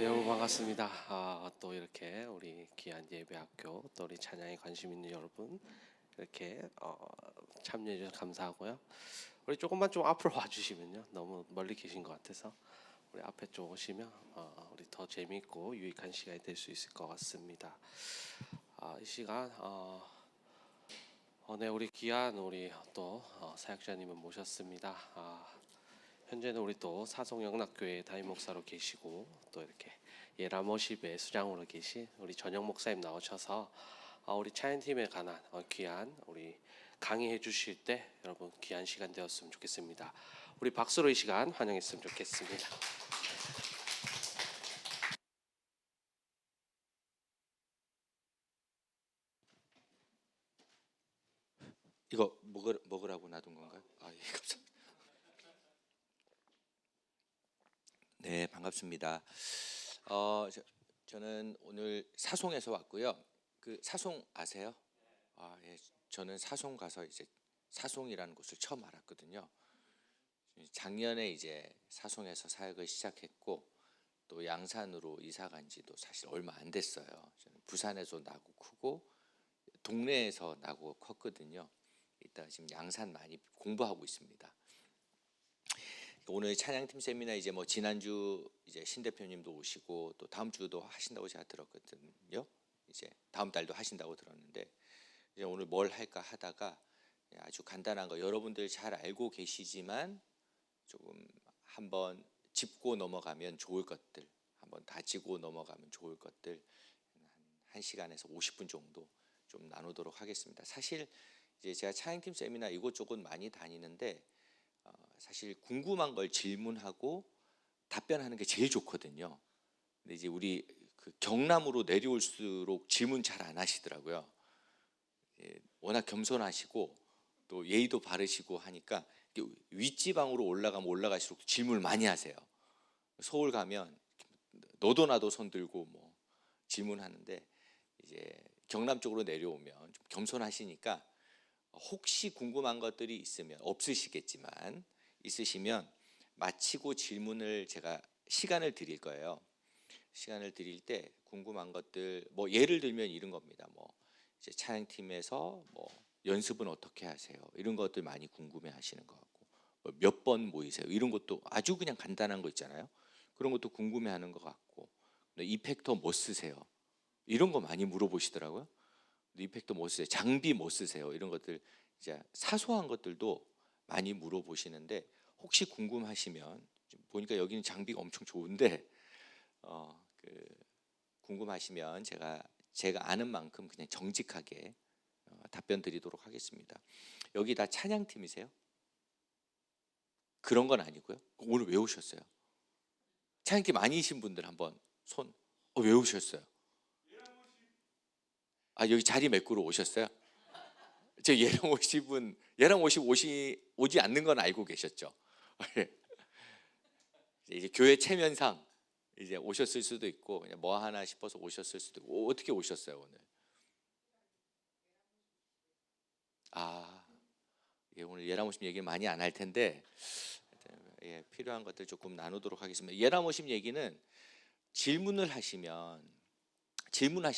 네, 여러분 반갑습니다. 또 이렇게 우리 귀한 예배학교 또 우리 찬양에 관심 있는 여러분 이렇게 참여해 주셔서 감사하고요. 우리 조금만 좀 앞으로 와주시면요, 너무 멀리 계신 것 같아서 우리 앞에 좀 오시면 우리 더 재미있고 유익한 시간이 될 수 있을 것 같습니다. 이 시간 네, 우리 귀한 우리 또 사역자님을 모셨습니다. 현재는 우리 또 사송영락교회 담임 목사로 계시고 또 이렇게 예라머십의 수장으로 계신 우리 전영 목사님 나오셔서 우리 찬양팀에 관한 귀한 우리 강의해 주실 때 여러분 귀한 시간 되었으면 좋겠습니다. 우리 박수로 이 시간 환영했으면 좋겠습니다. 이거 먹으라고 놔둔 건가요? 예, 감사합니다. 네, 반갑습니다. 저는 오늘 사송에서 왔고요. 그 사송 아세요? 예, 저는 사송 가서 이제 사송이라는 곳을 처음 알았거든요. 작년에 이제 사송에서 사역을 시작했고 또 양산으로 이사 간 지도 사실 얼마 안 됐어요. 저는 부산에서 나고 크고 동네에서 나고 컸거든요. 이따 지금 양산 많이 공부하고 있습니다. 오늘 찬양팀 세미나 이제 뭐 지난주 이제 신 대표님도 오시고 또 다음 주도 하신다고 제가 들었거든요. 이제 다음 달도 하신다고 들었는데 이제 오늘 뭘 할까 하다가 아주 간단한 거 여러분들 잘 알고 계시지만 조금 한번 짚고 넘어가면 좋을 것들, 한번 다지고 넘어가면 좋을 것들 한 1시간에서 50분 정도 좀 나누도록 하겠습니다. 사실 이제 제가 찬양팀 세미나 이곳저곳 많이 다니는데 사실 궁금한 걸 질문하고 답변하는 게 제일 좋거든요. 근데 이제 우리 그 경남으로 내려올수록 질문 잘 안 하시더라고요. 워낙 겸손하시고 또 예의도 바르시고 하니까 윗지방으로 올라가면 올라갈수록 질문을 많이 하세요. 서울 가면 너도 나도 손 들고 뭐 질문하는데 이제 경남 쪽으로 내려오면 좀 겸손하시니까 혹시 궁금한 것들이 있으면 없으시겠지만 있으시면 마치고 질문을 제가 시간을 드릴 거예요. 시간을 드릴 때 궁금한 것들 뭐 예를 들면 이런 겁니다. 뭐 이제 찬양팀에서 뭐 연습은 어떻게 하세요? 이런 것들 많이 궁금해 하시는 것 같고 몇 번 모이세요? 이런 것도 아주 그냥 간단한 거 있잖아요. 그런 것도 궁금해 하는 것 같고 이펙터 뭐 쓰세요? 이런 거 많이 물어보시더라고요. 이펙터 뭐 쓰세요? 장비 뭐 쓰세요? 이런 것들 이제 사소한 것들도 많이 물어보시는데 혹시 궁금하시면 보니까 여기는 장비가 엄청 좋은데 궁금하시면 제가 아는 만큼 그냥 정직하게 답변 드리도록 하겠습니다. 여기 다 찬양팀이세요? 그런 건 아니고요. 오늘 왜 오셨어요? 찬양팀 아니신 분들 한번 손. 왜 오셨어요? 여기 자리 메꾸러 오셨어요? 제 예랑 50은 예랑 50 오지 않는 건 알고 계셨죠? 이제 교회 체면상 이제 오셨을 수도 있고 그냥 뭐 하나 싶어서 오셨을 수도 있고 어떻게 오셨어요 오늘? 오늘 예랑 50 얘기를 많이 안 할 텐데 필요한 것들 조금 나누도록 하겠습니다. 예랑 50 얘기는 질문하시면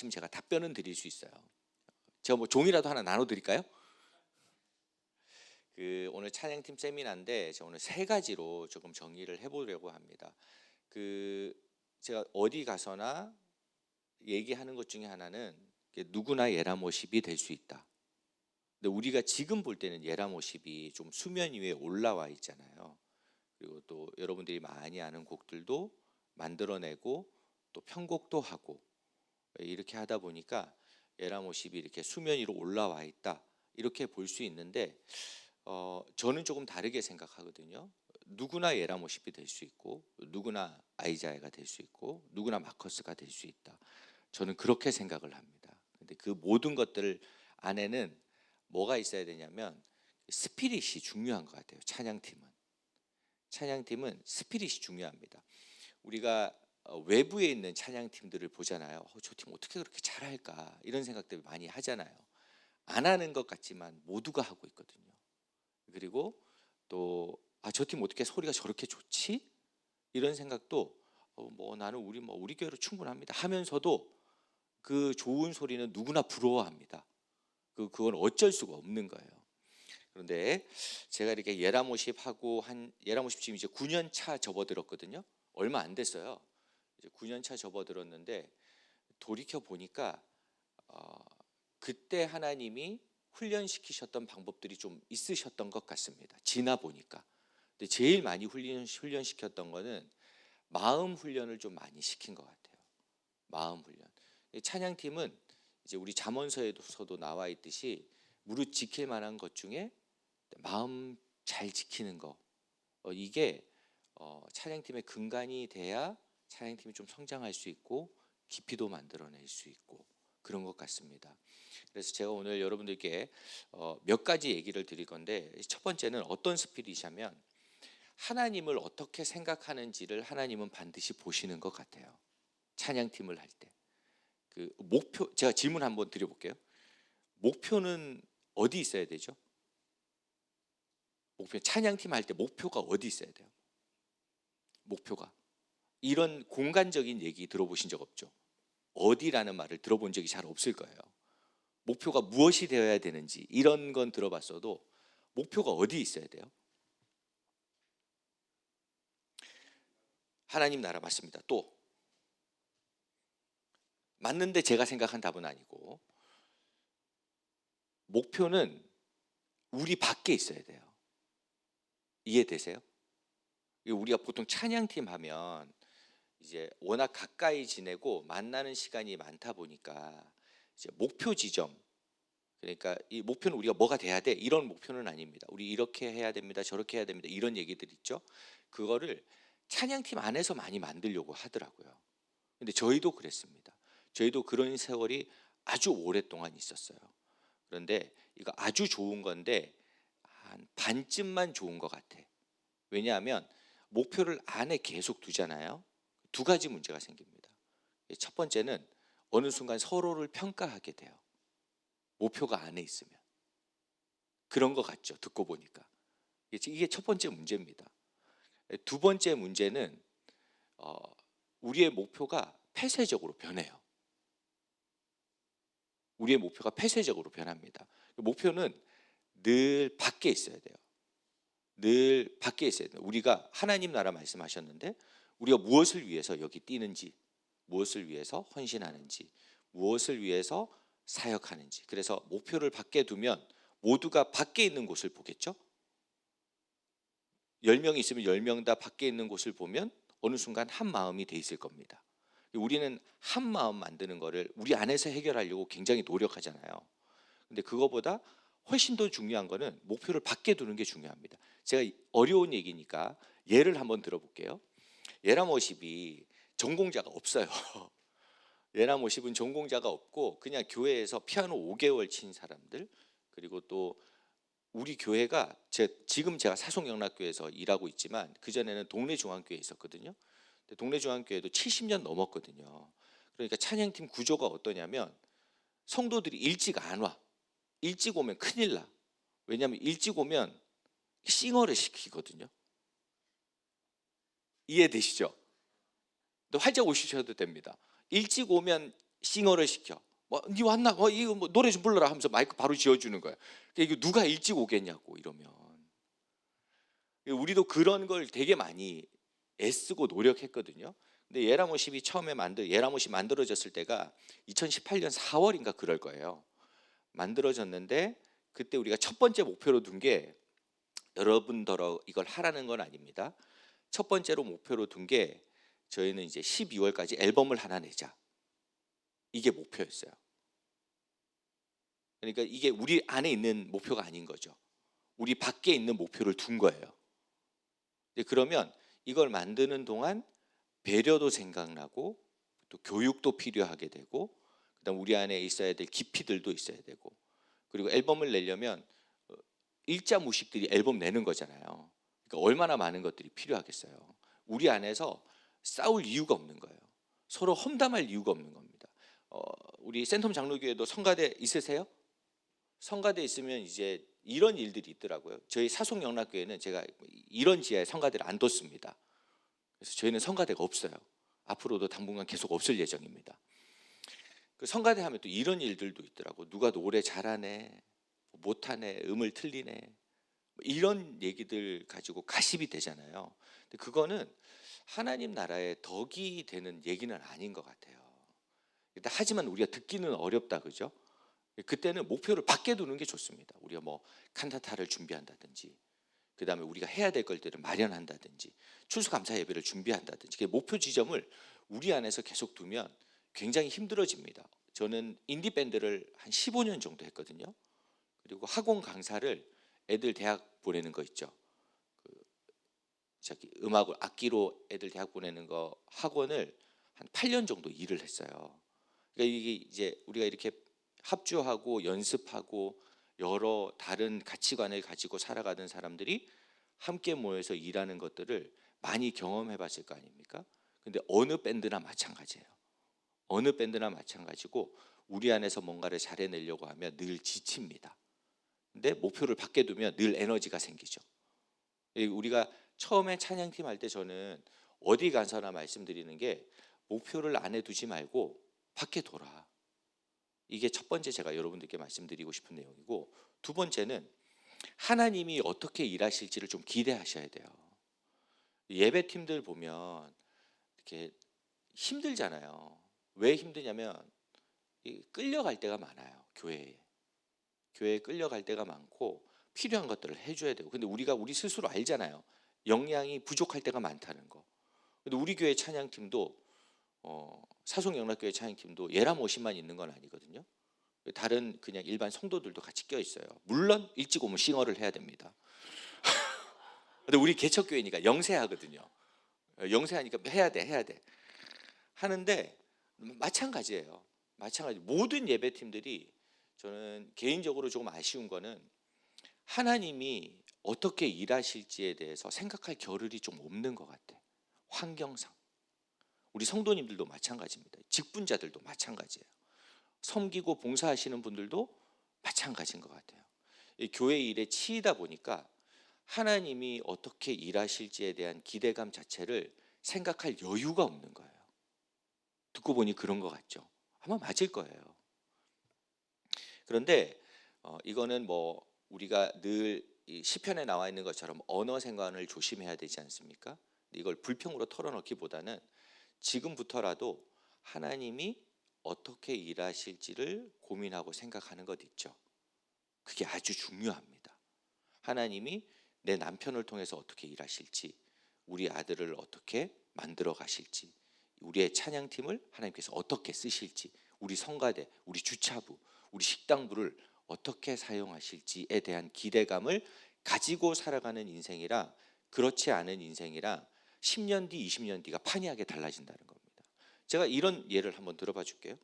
제가 답변은 드릴 수 있어요. 제가 뭐 종이라도 하나 나눠드릴까요? 오늘 찬양팀 세미나인데 제가 오늘 3가지로 조금 정리를 해보려고 합니다. 제가 어디 가서나 얘기하는 것 중에 하나는 누구나 예라모십이 될 수 있다. 근데 우리가 지금 볼 때는 예라모십이 좀 수면 위에 올라와 있잖아요. 그리고 또 여러분들이 많이 아는 곡들도 만들어내고 또 편곡도 하고 이렇게 하다 보니까 예라모십이 이렇게 수면 위로 올라와 있다 이렇게 볼 수 있는데 저는 조금 다르게 생각하거든요. 누구나 예라모십이 될 수 있고 누구나 아이자야가 될 수 있고 누구나 마커스가 될 수 있다. 저는 그렇게 생각을 합니다. 근데 그 모든 것들 안에는 뭐가 있어야 되냐면 스피릿이 중요한 것 같아요. 찬양팀은 스피릿이 중요합니다. 우리가 외부에 있는 찬양팀들을 보잖아요. 저 팀 어떻게 그렇게 잘할까 이런 생각들 많이 하잖아요. 안 하는 것 같지만 모두가 하고 있거든요. 그리고 또 저 팀 어떻게 소리가 저렇게 좋지? 이런 생각도 뭐 나는 우리 교회로 충분합니다 하면서도 그 좋은 소리는 누구나 부러워합니다. 그건 어쩔 수가 없는 거예요. 그런데 제가 이렇게 예라모십 지금 이제 9년 차 접어들었거든요. 얼마 안 됐어요. 이제 9년 차 접어들었는데 돌이켜 보니까 그때 하나님이 훈련시키셨던 방법들이 좀 있으셨던 것 같습니다. 지나 보니까. 근데 제일 많이 훈련시켰던 거는 마음 훈련을 좀 많이 시킨 것 같아요. 마음 훈련. 찬양팀은 이제 우리 잠언서에서도 나와 있듯이 무릇 지킬 만한 것 중에 마음 잘 지키는 거, 이게 찬양팀의 근간이 돼야 찬양팀이 좀 성장할 수 있고 깊이도 만들어낼 수 있고 그런 것 같습니다. 그래서 제가 오늘 여러분들께 몇 가지 얘기를 드릴 건데, 첫 번째는 어떤 스피릿이냐면 하나님을 어떻게 생각하는지를 하나님은 반드시 보시는 것 같아요. 찬양팀을 할 때. 그 목표, 제가 질문 한번 드려볼게요. 목표는 어디 있어야 되죠? 목표, 찬양팀 할 때 목표가 어디 있어야 돼요? 목표가. 이런 공간적인 얘기 들어보신 적 없죠? 어디라는 말을 들어본 적이 잘 없을 거예요. 목표가 무엇이 되어야 되는지 이런 건 들어봤어도 목표가 어디 있어야 돼요? 하나님 나라 맞습니다. 또 맞는데 제가 생각한 답은 아니고, 목표는 우리 밖에 있어야 돼요. 이해되세요? 우리가 보통 찬양팀 하면 이제 워낙 가까이 지내고 만나는 시간이 많다 보니까 이제 목표 지점, 그러니까 이 목표는 우리가 뭐가 돼야 돼 이런 목표는 아닙니다. 우리 이렇게 해야 됩니다, 저렇게 해야 됩니다, 이런 얘기들 있죠. 그거를 찬양팀 안에서 많이 만들려고 하더라고요. 근데 저희도 그랬습니다. 저희도 그런 세월이 아주 오랫동안 있었어요. 그런데 이거 아주 좋은 건데 한 반쯤만 좋은 것 같아. 왜냐하면 목표를 안에 계속 두잖아요. 두 가지 문제가 생깁니다. 첫 번째는 어느 순간 서로를 평가하게 돼요. 목표가 안에 있으면. 그런 것 같죠, 듣고 보니까. 이게 첫 번째 문제입니다. 두 번째 문제는 우리의 목표가 폐쇄적으로 변해요. 우리의 목표가 폐쇄적으로 변합니다. 목표는 늘 밖에 있어야 돼요. 늘 밖에 있어야 돼요. 우리가 하나님 나라 말씀하셨는데 우리가 무엇을 위해서 여기 뛰는지, 무엇을 위해서 헌신하는지, 무엇을 위해서 사역하는지. 그래서 목표를 밖에 두면 모두가 밖에 있는 곳을 보겠죠. 10명이 있으면 10명 다 밖에 있는 곳을 보면 어느 순간 한 마음이 돼 있을 겁니다. 우리는 한 마음 만드는 거를 우리 안에서 해결하려고 굉장히 노력하잖아요. 근데 그거보다 훨씬 더 중요한 거는 목표를 밖에 두는 게 중요합니다. 제가 어려운 얘기니까 예를 한번 들어볼게요. 예라모십이 전공자가 없어요. 예라모십은 전공자가 없고 그냥 교회에서 피아노 5개월 친 사람들, 그리고 또 우리 교회가 지금 제가 사송영락교회에서 일하고 있지만 그전에는 동네 중앙교회에 있었거든요. 동네 중앙교회도 70년 넘었거든요. 그러니까 찬양팀 구조가 어떠냐면 성도들이 일찍 안 와. 일찍 오면 큰일 나. 왜냐하면 일찍 오면 싱어를 시키거든요. 이해되시죠? 근데 활짝 오셔도 됩니다. 일찍 오면 싱어를 시켜. 니 왔나? 이거 뭐 노래 좀 불러라 하면서 마이크 바로 지어주는 거예요. 이거 누가 일찍 오겠냐고 이러면. 우리도 그런 걸 되게 많이 애쓰고 노력했거든요. 근데 예라모십 만들어졌을 때가 2018년 4월인가 그럴 거예요. 만들어졌는데 그때 우리가 첫 번째 목표로 둔 게, 여러분더러 이걸 하라는 건 아닙니다. 첫 번째로 목표로 둔 게 저희는 이제 12월까지 앨범을 하나 내자. 이게 목표였어요. 그러니까 이게 우리 안에 있는 목표가 아닌 거죠. 우리 밖에 있는 목표를 둔 거예요. 그러면 이걸 만드는 동안 배려도 생각나고 또 교육도 필요하게 되고, 그다음 우리 안에 있어야 될 깊이들도 있어야 되고, 그리고 앨범을 내려면 일자 무식들이 앨범 내는 거잖아요. 그러니까 얼마나 많은 것들이 필요하겠어요. 우리 안에서 싸울 이유가 없는 거예요. 서로 험담할 이유가 없는 겁니다. 우리 센텀 장로교회도 성가대 있으세요? 성가대 있으면 이제 이런 일들이 있더라고요. 저희 사송영락교회는 제가 이런 지하에 성가대를 안 뒀습니다. 그래서 저희는 성가대가 없어요. 앞으로도 당분간 계속 없을 예정입니다. 그 성가대 하면 또 이런 일들도 있더라고. 누가 노래 잘하네, 못하네, 음을 틀리네, 이런 얘기들 가지고 가십이 되잖아요. 근데 그거는 하나님 나라의 덕이 되는 얘기는 아닌 것 같아요. 일단 하지만 우리가 듣기는 어렵다, 그죠? 그때는 목표를 밖에 두는 게 좋습니다. 우리가 뭐 칸타타를 준비한다든지, 그 다음에 우리가 해야 될 것들을 마련한다든지, 추수감사 예배를 준비한다든지, 그 목표 지점을 우리 안에서 계속 두면 굉장히 힘들어집니다. 저는 인디 밴드를 한 15년 정도 했거든요. 그리고 학원 강사를 애들 대학 보내는 거 있죠. 그 저기 음악을 악기로 애들 대학 보내는 거 학원을 한 8년 정도 일을 했어요. 그러니까 이게 이제 우리가 이렇게 합주하고 연습하고 여러 다른 가치관을 가지고 살아가는 사람들이 함께 모여서 일하는 것들을 많이 경험해 봤을 거 아닙니까? 근데 어느 밴드나 마찬가지예요. 어느 밴드나 마찬가지고 우리 안에서 뭔가를 잘해내려고 하면 늘 지칩니다. 근데 목표를 밖에 두면 늘 에너지가 생기죠. 우리가 처음에 찬양팀 할 때 저는 어디 가서나 말씀드리는 게 목표를 안에 두지 말고 밖에 돌아. 이게 첫 번째 제가 여러분들께 말씀드리고 싶은 내용이고, 두 번째는 하나님이 어떻게 일하실지를 좀 기대하셔야 돼요. 예배팀들 보면 이렇게 힘들잖아요. 왜 힘드냐면 끌려갈 때가 많아요. 교회에 끌려갈 때가 많고 필요한 것들을 해줘야 되고, 근데 우리가 우리 스스로 알잖아요. 역량이 부족할 때가 많다는 거. 근데 우리 교회 찬양팀도 사송영락교회 찬양팀도 예람 50만 있는 건 아니거든요. 다른 그냥 일반 성도들도 같이 껴 있어요. 물론 일찍 오면 싱어를 해야 됩니다. 근데 우리 개척교회니까 영세하거든요. 영세하니까 해야 돼 하는데 마찬가지예요. 마찬가지. 모든 예배팀들이, 저는 개인적으로 조금 아쉬운 거는 하나님이 어떻게 일하실지에 대해서 생각할 겨를이 좀 없는 것 같아. 환경상. 우리 성도님들도 마찬가지입니다. 직분자들도 마찬가지예요. 섬기고 봉사하시는 분들도 마찬가지인 것 같아요. 교회 일에 치이다 보니까 하나님이 어떻게 일하실지에 대한 기대감 자체를 생각할 여유가 없는 거예요. 듣고 보니 그런 것 같죠. 아마 맞을 거예요. 그런데 이거는 뭐 우리가 늘 시편에 나와 있는 것처럼 언어 생관을 조심해야 되지 않습니까? 이걸 불평으로 털어넣기보다는 지금부터라도 하나님이 어떻게 일하실지를 고민하고 생각하는 것 있죠. 그게 아주 중요합니다. 하나님이 내 남편을 통해서 어떻게 일하실지, 우리 아들을 어떻게 만들어 가실지, 우리의 찬양팀을 하나님께서 어떻게 쓰실지, 우리 성가대, 우리 주차부, 우리 식당부를 어떻게 사용하실지에 대한 기대감을 가지고 살아가는 인생이랑 그렇지 않은 인생이랑 10년 뒤, 20년 뒤가 판이하게 달라진다는 겁니다. 제가 이런 예를 한번 들어봐 줄게요.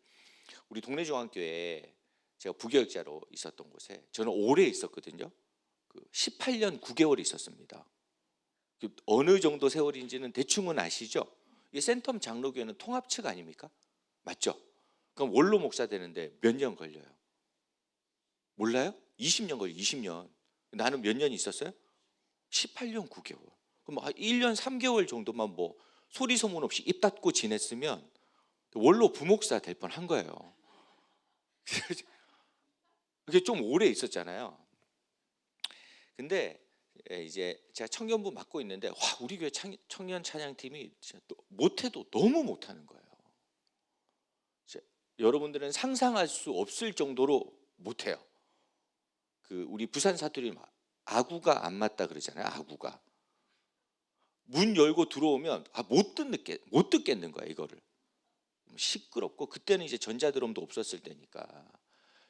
우리 동네 중앙교회에 제가 부교역자로 있었던 곳에 저는 오래 있었거든요. 18년 9개월 있었습니다. 어느 정도 세월인지는 대충은 아시죠? 이 센텀 장로교회는 통합 측 아닙니까? 맞죠? 그럼 원로 목사 되는데 몇 년 걸려요? 몰라요? 20년 걸려요. 20년. 나는 몇 년 있었어요? 18년 9개월. 그럼 1년 3개월 정도만 뭐 소리 소문 없이 입 닫고 지냈으면 원로 부목사 될 뻔한 거예요. 그게 좀 오래 있었잖아요. 근데 이제 제가 청년부 맡고 있는데, 와, 우리 교회 청년 찬양팀이 진짜 못해도 너무 못하는 거예요. 여러분들은 상상할 수 없을 정도로 못해요. 우리 부산 사투리 아구가 안 맞다 그러잖아요. 아구가 문 열고 들어오면 못 듣겠는 거야. 이거를 시끄럽고, 그때는 이제 전자드럼도 없었을 때니까,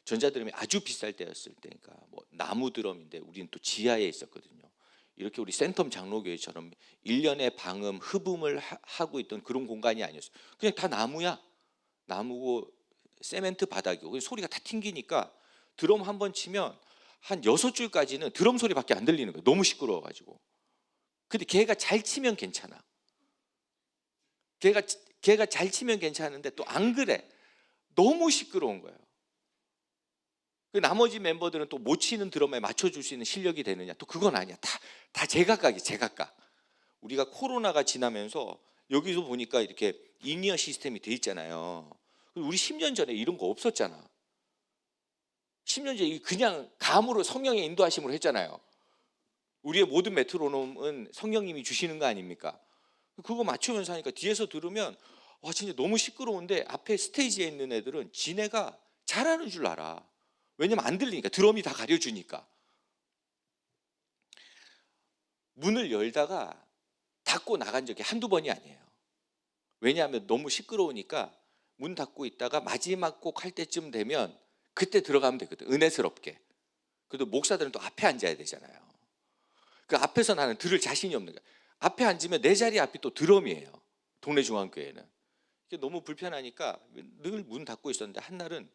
전자드럼이 아주 비쌀 때였을 때니까 뭐 나무 드럼인데 우리는 또 지하에 있었거든요. 이렇게 우리 센텀 장로교회처럼 1년에 방음, 흡음을 하고 있던 그런 공간이 아니었어요. 그냥 다 나무야. 나무고 세멘트 바닥이고 소리가 다 튕기니까 드럼 한 번 치면 한 6줄까지는 드럼 소리밖에 안 들리는 거예요. 너무 시끄러워가지고. 근데 걔가 잘 치면 괜찮아. 걔가 잘 치면 괜찮은데 또 안 그래. 너무 시끄러운 거예요. 나머지 멤버들은 또 못 치는 드럼에 맞춰줄 수 있는 실력이 되느냐? 또 그건 아니야. 다 제각각이 제각각. 우리가 코로나가 지나면서 여기서 보니까 이렇게 인이어 시스템이 돼 있잖아요. 우리 10년 전에 이런 거 없었잖아. 10년 전에 그냥 감으로 성령의 인도하심으로 했잖아요. 우리의 모든 메트로놈은 성령님이 주시는 거 아닙니까? 그거 맞추면서 하니까 뒤에서 들으면 와 진짜 너무 시끄러운데 앞에 스테이지에 있는 애들은 지네가 잘하는 줄 알아. 왜냐면 안 들리니까 드럼이 다 가려주니까. 문을 열다가 닫고 나간 적이 한두 번이 아니에요. 왜냐하면 너무 시끄러우니까 문 닫고 있다가 마지막 곡 할 때쯤 되면 그때 들어가면 되거든. 은혜스럽게. 그래도 목사들은 또 앞에 앉아야 되잖아요. 그 앞에서 나는 들을 자신이 없는 거야. 앞에 앉으면 내 자리 앞이 또 드럼이에요. 동네 중앙교회는. 이게 너무 불편하니까 늘 문 닫고 있었는데 한날은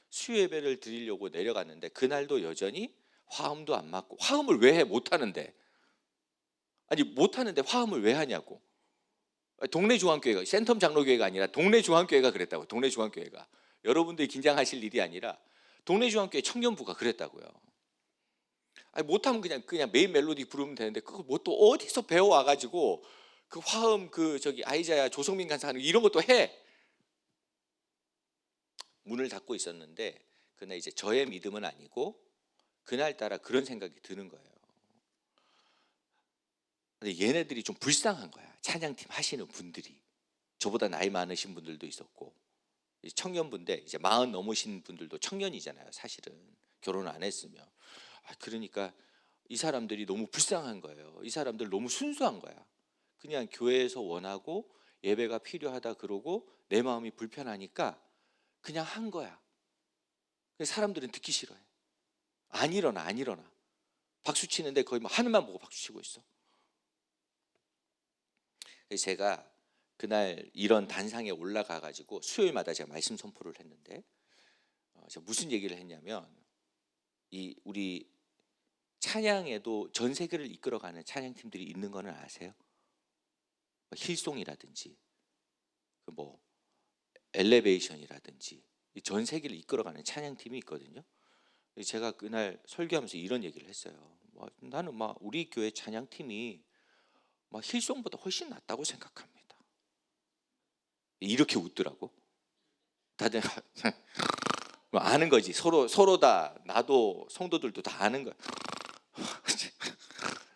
수요 예배를 드리려고 내려갔는데 그날도 여전히 화음도 안 맞고 화음을 왜 해? 못하는데. 아니 못하는데 화음을 왜 하냐고. 동네 중앙교회가 센텀 장로교회가 아니라 동네 중앙교회가 그랬다고. 동네 중앙교회가. 여러분들이 긴장하실 일이 아니라 동네 중앙교회 청년부가 그랬다고요. 아니 못하면 그냥 메인 멜로디 부르면 되는데 그거 뭐 또 어디서 배워와 가지고 그 화음 그 저기 아이자야 조성민 간사 하는 이런 것도 해. 문을 닫고 있었는데 그날 이제 저의 믿음은 아니고 그날따라 그런 생각이 드는 거예요. 근데 얘네들이 좀 불쌍한 거야. 찬양팀 하시는 분들이. 저보다 나이 많으신 분들도 있었고 청년분인데 이제 40 넘으신 분들도 청년이잖아요. 사실은 결혼 안 했으면. 그러니까 이 사람들이 너무 불쌍한 거예요. 이 사람들 너무 순수한 거야. 그냥 교회에서 원하고 예배가 필요하다 그러고 내 마음이 불편하니까 그냥 한 거야. 사람들은 듣기 싫어해. 안 일어나 안 일어나. 박수 치는데 거의 뭐 하늘만 보고 박수 치고 있어. 제가 그날 이런 단상에 올라가 가지고 수요일마다 제가 말씀 선포를 했는데 제가 무슨 얘기를 했냐면 우리 찬양에도 전 세계를 이끌어가는 찬양팀들이 있는 거는 아세요? 힐송이라든지 뭐 엘레베이션이라든지 전 세계를 이끌어가는 찬양팀이 있거든요. 제가 그날 설교하면서 이런 얘기를 했어요. 나는 우리 교회 찬양팀이 힐송보다 훨씬 낫다고 생각합니다. 이렇게 웃더라고. 다들 아는 거지. 서로 다 나도 성도들도 다 아는 거야.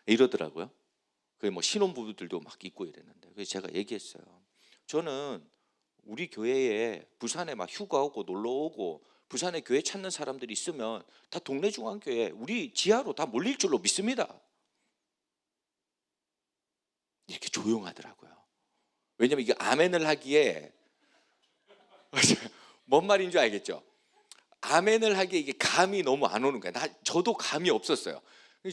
이러더라고요. 그 신혼부부들도 막 있고 이랬는데 그래서 제가 얘기했어요. 저는 우리 교회에 부산에 휴가 오고 놀러 오고 부산에 교회 찾는 사람들이 있으면 다 동네 중앙교회 우리 지하로 다 몰릴 줄로 믿습니다. 이렇게 조용하더라고요. 왜냐면 이게 아멘을 하기에 뭔 말인 줄 알겠죠? 아멘을 하기에 이게 감이 너무 안 오는 거야. 저도 감이 없었어요.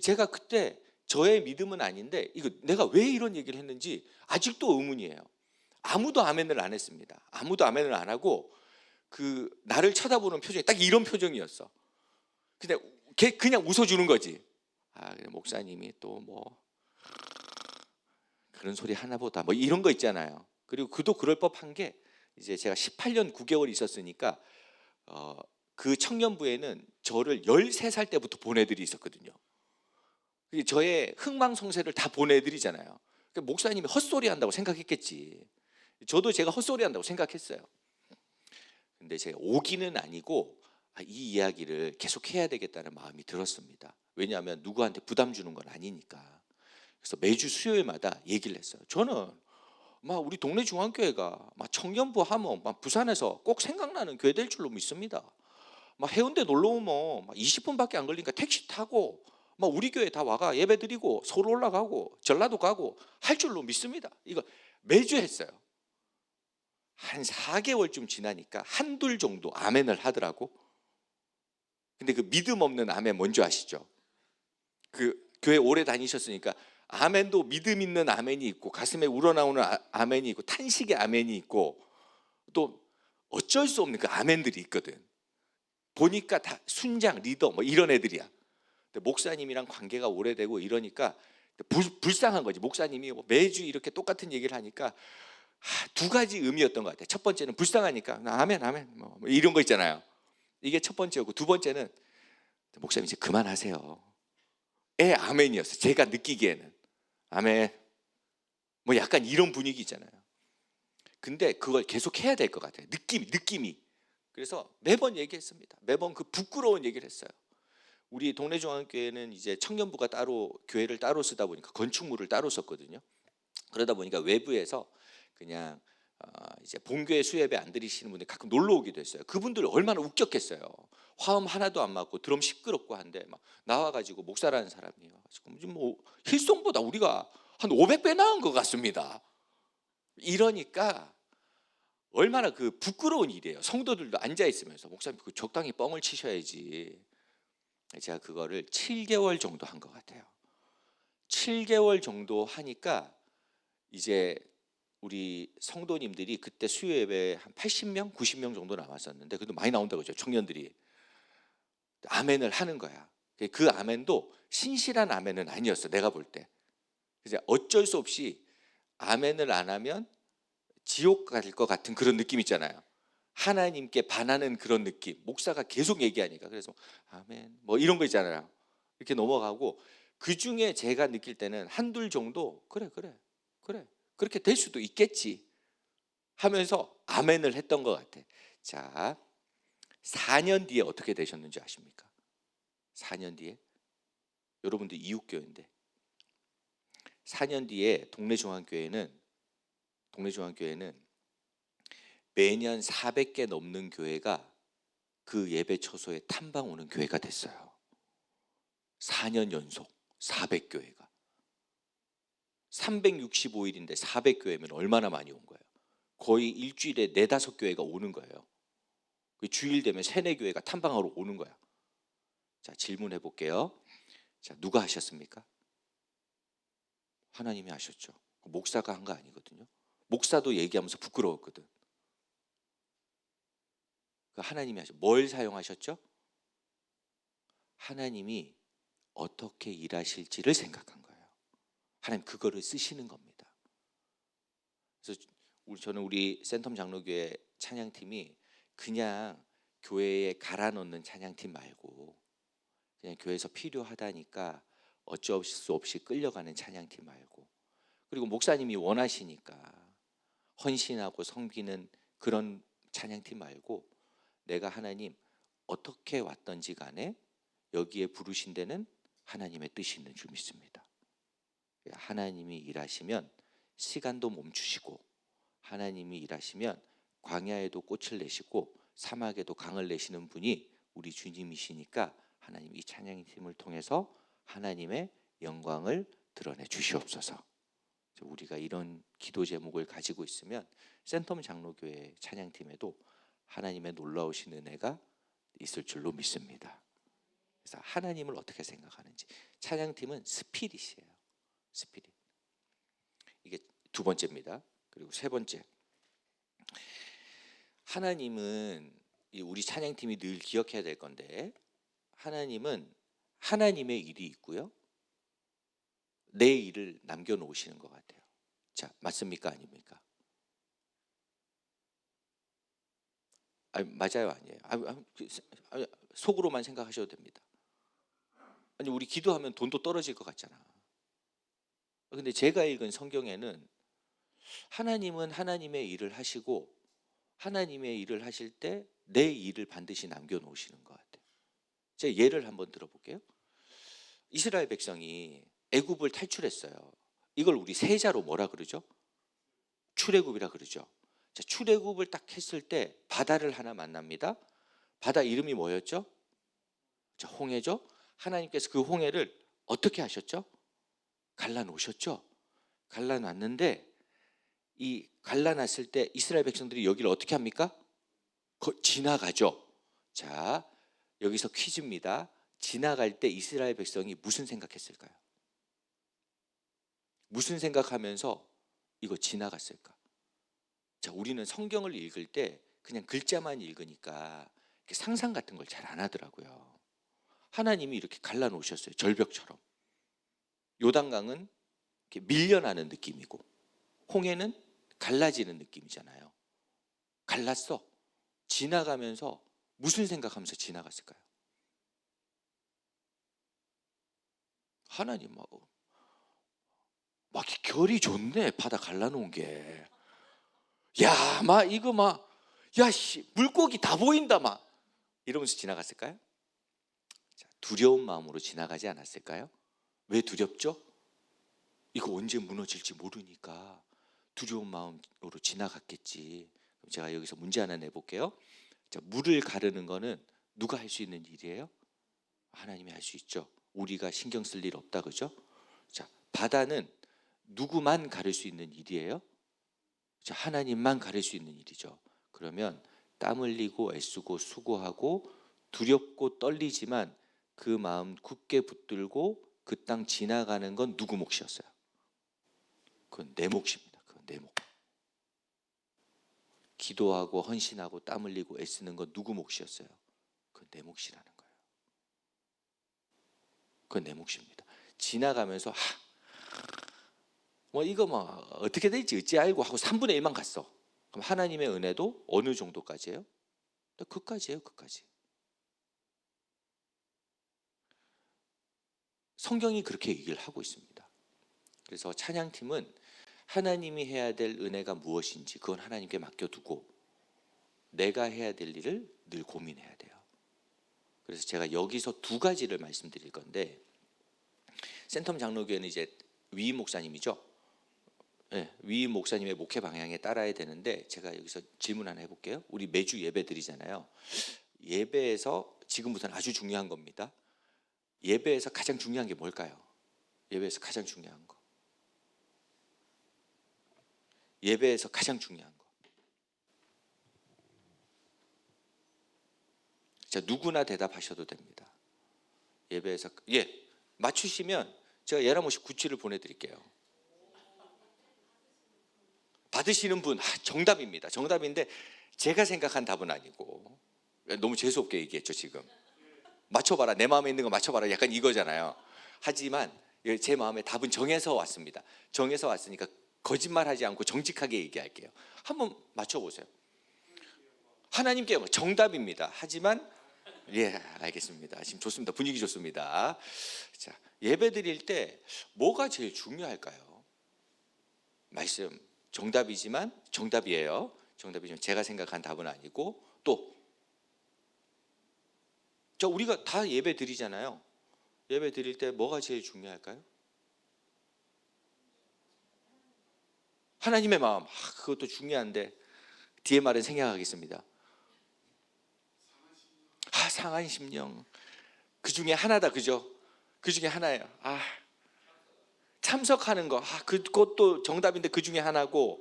제가 그때 저의 믿음은 아닌데 이거 내가 왜 이런 얘기를 했는지 아직도 의문이에요. 아무도 아멘을 안 했습니다. 아무도 아멘을 안 하고 그 나를 쳐다보는 표정이 딱 이런 표정이었어. 근데 그냥 웃어주는 거지. 목사님이 또 그런 소리 하나보다 이런 거 있잖아요. 그리고 그도 그럴 법한 게 이제 제가 18년 9개월 있었으니까 그 청년부에는 저를 13살 때부터 본 애들이 있었거든요. 저의 흥망성쇠를 다 본 애들이잖아요. 그러니까 목사님이 헛소리 한다고 생각했겠지. 저도 제가 헛소리 한다고 생각했어요. 근데 제가 오기는 아니고 이 이야기를 계속 해야 되겠다는 마음이 들었습니다. 왜냐하면 누구한테 부담 주는 건 아니니까. 그래서 매주 수요일마다 얘기를 했어요. 저는 우리 동네 중앙교회가 청년부 하면 부산에서 꼭 생각나는 교회 될 줄로 믿습니다. 해운대 놀러 오면 20분밖에 안 걸리니까 택시 타고 우리 교회 다 와가 예배 드리고 서울 올라가고 전라도 가고 할 줄로 믿습니다. 이거 매주 했어요. 한 4개월쯤 지나니까 한둘 정도 아멘을 하더라고. 근데 그 믿음 없는 아멘 뭔지 아시죠? 그 교회 오래 다니셨으니까 아멘도 믿음 있는 아멘이 있고 가슴에 우러나오는 아멘이 있고 탄식의 아멘이 있고 또 어쩔 수 없는 그 아멘들이 있거든. 보니까 다 순장, 리더 이런 애들이야. 근데 목사님이랑 관계가 오래되고 이러니까 불쌍한 거지. 목사님이 매주 이렇게 똑같은 얘기를 하니까 두 가지 의미였던 것 같아요. 첫 번째는 불쌍하니까 아멘 아멘 이런 거 있잖아요. 이게 첫 번째였고 두 번째는 목사님 이제 그만하세요. 아멘이었어요. 제가 느끼기에는 아멘 약간 이런 분위기 있잖아요. 근데 그걸 계속 해야 될 것 같아요. 느낌이. 그래서 매번 얘기했습니다. 매번 그 부끄러운 얘기를 했어요. 우리 동네 중앙교회는 이제 청년부가 따로 교회를 따로 쓰다 보니까 건축물을 따로 썼거든요. 그러다 보니까 외부에서 그냥 이제 본교회 수예배 안 드리시는 분들이 가끔 놀러 오기도 했어요. 그분들 얼마나 웃겼겠어요. 화음 하나도 안 맞고 드럼 시끄럽고 한데 막 나와가지고 목사라는 사람이 와가지고 뭐 힐송보다 우리가 한 500배 나은 것 같습니다. 이러니까 얼마나 그 부끄러운 일이에요. 성도들도 앉아 있으면서 목사님 그 적당히 뻥을 치셔야지. 제가 그거를 7개월 정도 한 것 같아요. 7개월 정도 하니까 이제 우리 성도님들이 그때 수요 예배 한 80명, 90명 정도 남았었는데 그래도 많이 나온다고 그러죠. 청년들이 아멘을 하는 거야. 그 아멘도 신실한 아멘은 아니었어. 내가 볼 때. 그래서 어쩔 수 없이 아멘을 안 하면 지옥 갈 것 같은 그런 느낌 있잖아요. 하나님께 반하는 그런 느낌. 목사가 계속 얘기하니까 그래서 아멘 뭐 이런 거 있잖아요. 이렇게 넘어가고 그 중에 제가 느낄 때는 한둘 정도 그래 그렇게 될 수도 있겠지 하면서 아멘을 했던 것 같아. 자, 4년 뒤에 어떻게 되셨는지 아십니까? 4년 뒤에 여러분들 이웃교회인데 4년 뒤에 동네 중앙교회는 매년 400개 넘는 교회가 그 예배 처소에 탐방 오는 교회가 됐어요. 4년 연속 400교회가 365일인데 400교회면 얼마나 많이 온 거예요. 거의 일주일에 4-5교회가 오는 거예요. 주일 되면 3-4교회가 탐방하러 오는 거야. 자, 질문해 볼게요. 자, 누가 하셨습니까? 하나님이 하셨죠. 목사가 한 거 아니거든요. 목사도 얘기하면서 부끄러웠거든. 하나님이 하셨죠. 뭘 사용하셨죠? 하나님이 어떻게 일하실지를 생각한 거예요. 하나님 그거를 쓰시는 겁니다. 그래서 저는 우리 센텀 장로교회 찬양팀이 그냥 교회에 갈아 넣는 찬양팀 말고 그냥 교회에서 필요하다니까 어쩔 수 없이 끌려가는 찬양팀 말고 그리고 목사님이 원하시니까 헌신하고 섬기는 그런 찬양팀 말고 내가 하나님 어떻게 왔던지 간에 여기에 부르신 데는 하나님의 뜻이 있는 줄 믿습니다. 하나님이 일하시면 시간도 멈추시고 하나님이 일하시면 광야에도 꽃을 내시고 사막에도 강을 내시는 분이 우리 주님이시니까 하나님 이 찬양팀을 통해서 하나님의 영광을 드러내 주시옵소서. 우리가 이런 기도 제목을 가지고 있으면 센텀 장로교회 찬양팀에도 하나님의 놀라우신 은혜가 있을 줄로 믿습니다. 그래서 하나님을 어떻게 생각하는지 찬양팀은 스피릿이에요. 스피릿. 이게 두 번째입니다. 그리고 세 번째, 하나님은 우리 찬양팀이 늘 기억해야 될 건데 하나님은 하나님의 일이 있고요. 내 일을 남겨놓으시는 것 같아요. 자, 맞습니까? 아닙니까? 맞아요? 아니에요? 속으로만 생각하셔도 됩니다. 아니 우리 기도하면 돈도 떨어질 것 같잖아. 근데 제가 읽은 성경에는 하나님은 하나님의 일을 하시고 하나님의 일을 하실 때 내 일을 반드시 남겨놓으시는 것 같아요. 제가 예를 한번 들어볼게요. 이스라엘 백성이 애굽을 탈출했어요. 이걸 우리 세자로 뭐라 그러죠? 출애굽이라 그러죠. 자, 출애굽을 딱 했을 때 바다를 하나 만납니다. 바다 이름이 뭐였죠? 자, 홍해죠. 하나님께서 그 홍해를 어떻게 하셨죠? 갈라놓으셨죠. 갈라놨는데 이 갈라놨을 때 이스라엘 백성들이 여기를 어떻게 합니까? 지나가죠. 자, 여기서 퀴즈입니다. 지나갈 때 이스라엘 백성이 무슨 생각했을까요? 무슨 생각하면서 이거 지나갔을까? 자, 우리는 성경을 읽을 때 그냥 글자만 읽으니까 상상 같은 걸 잘 안 하더라고요. 하나님이 이렇게 갈라놓으셨어요. 절벽처럼. 요단강은 이렇게 밀려나는 느낌이고 홍해는 갈라지는 느낌이잖아요. 갈랐어. 지나가면서 무슨 생각하면서 지나갔을까요? 하나님 막 결이 좋네. 바다 갈라놓은 게. 야, 막 이거 막, 야, 씨, 물고기 다 보인다, 막 이러면서 지나갔을까요? 자, 두려운 마음으로 지나가지 않았을까요? 왜 두렵죠? 이거 언제 무너질지 모르니까 두려운 마음으로 지나갔겠지. 그럼 제가 여기서 문제 하나 내볼게요. 자, 물을 가르는 거는 누가 할 수 있는 일이에요? 하나님이 할 수 있죠. 우리가 신경 쓸 일 없다, 그죠? 자, 바다는 누구만 가를 수 있는 일이에요? 자, 하나님만 가를 수 있는 일이죠. 그러면 땀 흘리고 애쓰고 수고하고 두렵고 떨리지만 그 마음 굳게 붙들고 그 땅 지나가는 건 누구 몫이었어요? 그건 내 몫입니다. 그건 내 몫. 기도하고 헌신하고 땀 흘리고 애쓰는 건 누구 몫이었어요? 그건 내 몫이라는 거예요. 그건 내 몫입니다. 지나가면서 뭐 이거 뭐 어떻게 될지 어찌 알고 하고 3분의 1만 갔어. 그럼 하나님의 은혜도 어느 정도까지예요? 그까지예요. 그까지. 성경이 그렇게 얘기를 하고 있습니다. 그래서 찬양팀은 하나님이 해야 될 은혜가 무엇인지 그건 하나님께 맡겨두고 내가 해야 될 일을 늘 고민해야 돼요. 그래서 제가 여기서 두 가지를 말씀드릴 건데, 센텀 장로교회는 이제 위임 목사님이죠. 네, 위임 목사님의 목회 방향에 따라야 되는데 제가 여기서 질문 하나 해볼게요. 우리 매주 예배 드리잖아요. 예배에서 지금부터는 아주 중요한 겁니다. 예배에서 가장 중요한 게 뭘까요? 예배에서 가장 중요한 거. 예배에서 가장 중요한 거. 자, 누구나 대답하셔도 됩니다. 예배에서 맞추시면 제가 예라모시 구찌를 보내드릴게요. 받으시는 분 정답입니다. 정답인데 제가 생각한 답은 아니고, 너무 재수없게 얘기했죠 지금. 맞춰봐라, 내 마음에 있는 거 맞춰봐라, 약간 이거잖아요. 하지만 제 마음에 답은 정해서 왔습니다. 정해서 왔으니까 거짓말하지 않고 정직하게 얘기할게요. 한번 맞춰보세요. 하나님께 정답입니다. 하지만 알겠습니다. 지금 좋습니다. 분위기 좋습니다. 자, 예배 드릴 때 뭐가 제일 중요할까요? 말씀 정답이지만 정답이에요. 정답이지만 제가 생각한 답은 아니고, 또 우리가 다 예배 드리잖아요. 예배 드릴 때 뭐가 제일 중요할까요? 하나님의 마음. 그것도 중요한데 뒤에 말은 생략하겠습니다. 상한 심령. 그 중에 하나다, 그죠? 그 중에 하나예요. 참석하는 거. 그것도 정답인데 그 중에 하나고,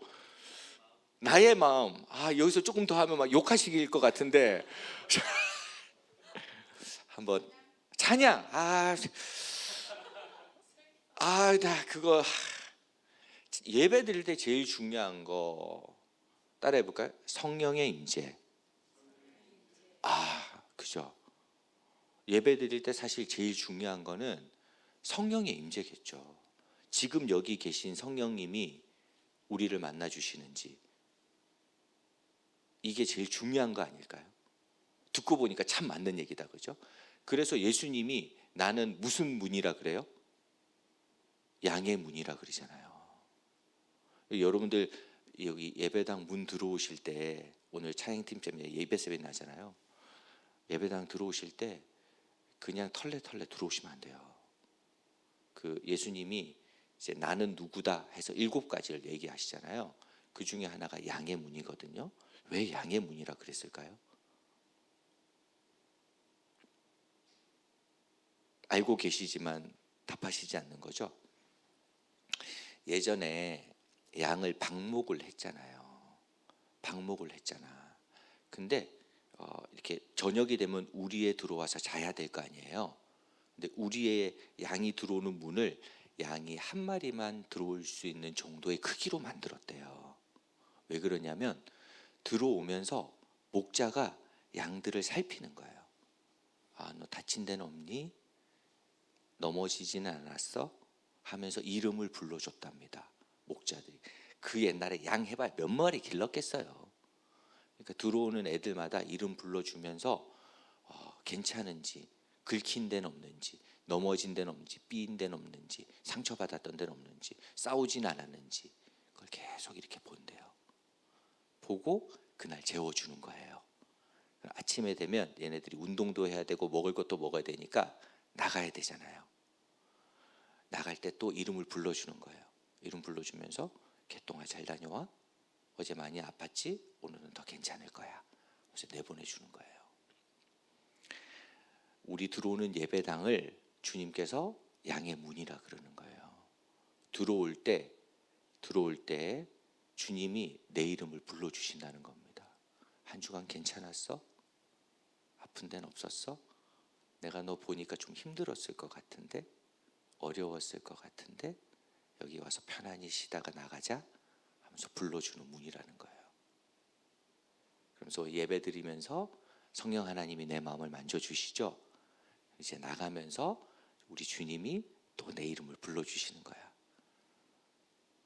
나의 마음. 여기서 조금 더 하면 막 욕하시길 것 같은데 한번 찬양. 나 그거 예배 드릴 때 제일 중요한 거 따라해 볼까요? 성령의 임재. 그죠? 예배 드릴 때 사실 제일 중요한 거는 성령의 임재겠죠. 지금 여기 계신 성령님이 우리를 만나 주시는지, 이게 제일 중요한 거 아닐까요? 듣고 보니까 참 맞는 얘기다, 그죠? 그래서 예수님이 나는 무슨 문이라 그래요? 양의 문이라 그러잖아요. 여러분들 여기 예배당 문 들어오실 때, 오늘 찬양팀 때문에 예배 세배나잖아요. 예배당 들어오실 때 그냥 털레 들어오시면 안 돼요. 그 예수님이 이제 나는 누구다 해서 7가지를 얘기하시잖아요. 그 중에 하나가 양의 문이거든요. 왜 양의 문이라 그랬을까요? 알고 계시지만 답하시지 않는 거죠. 예전에 양을 방목을 했잖아요. 방목을 했잖아. 근데 이렇게 저녁이 되면 우리에 들어와서 자야 될 거 아니에요. 근데 우리의 양이 들어오는 문을 양이 한 마리만 들어올 수 있는 정도의 크기로 만들었대요. 왜 그러냐면 들어오면서 목자가 양들을 살피는 거예요. 너 다친 데는 없니? 넘어지지는 않았어? 하면서 이름을 불러줬답니다. 목자들이. 그 옛날에 양 해봐야 몇 마리 길렀겠어요. 그러니까 들어오는 애들마다 이름 불러주면서 괜찮은지, 긁힌 데는 없는지, 넘어진 데는 없는지, 삐인 데는 없는지, 상처받았던 데는 없는지, 싸우진 않았는지, 그걸 계속 이렇게 본대요. 보고 그날 재워주는 거예요. 아침에 되면 얘네들이 운동도 해야 되고 먹을 것도 먹어야 되니까 나가야 되잖아요. 나갈 때 또 이름을 불러주는 거예요. 이름 불러주면서 개똥아 잘 다녀와. 어제 많이 아팠지? 오늘은 더 괜찮을 거야. 그래서 내보내주는 거예요. 우리 들어오는 예배당을 주님께서 양의 문이라 그러는 거예요. 들어올 때 주님이 내 이름을 불러주신다는 겁니다. 한 주간 괜찮았어? 아픈 데는 없었어? 내가 너 보니까 좀 힘들었을 것 같은데, 어려웠을 것 같은데, 여기 와서 편안히 쉬다가 나가자 하면서 불러주는 문이라는 거예요. 그러면서 예배 드리면서 성령 하나님이 내 마음을 만져주시죠. 이제 나가면서 우리 주님이 또 내 이름을 불러주시는 거야.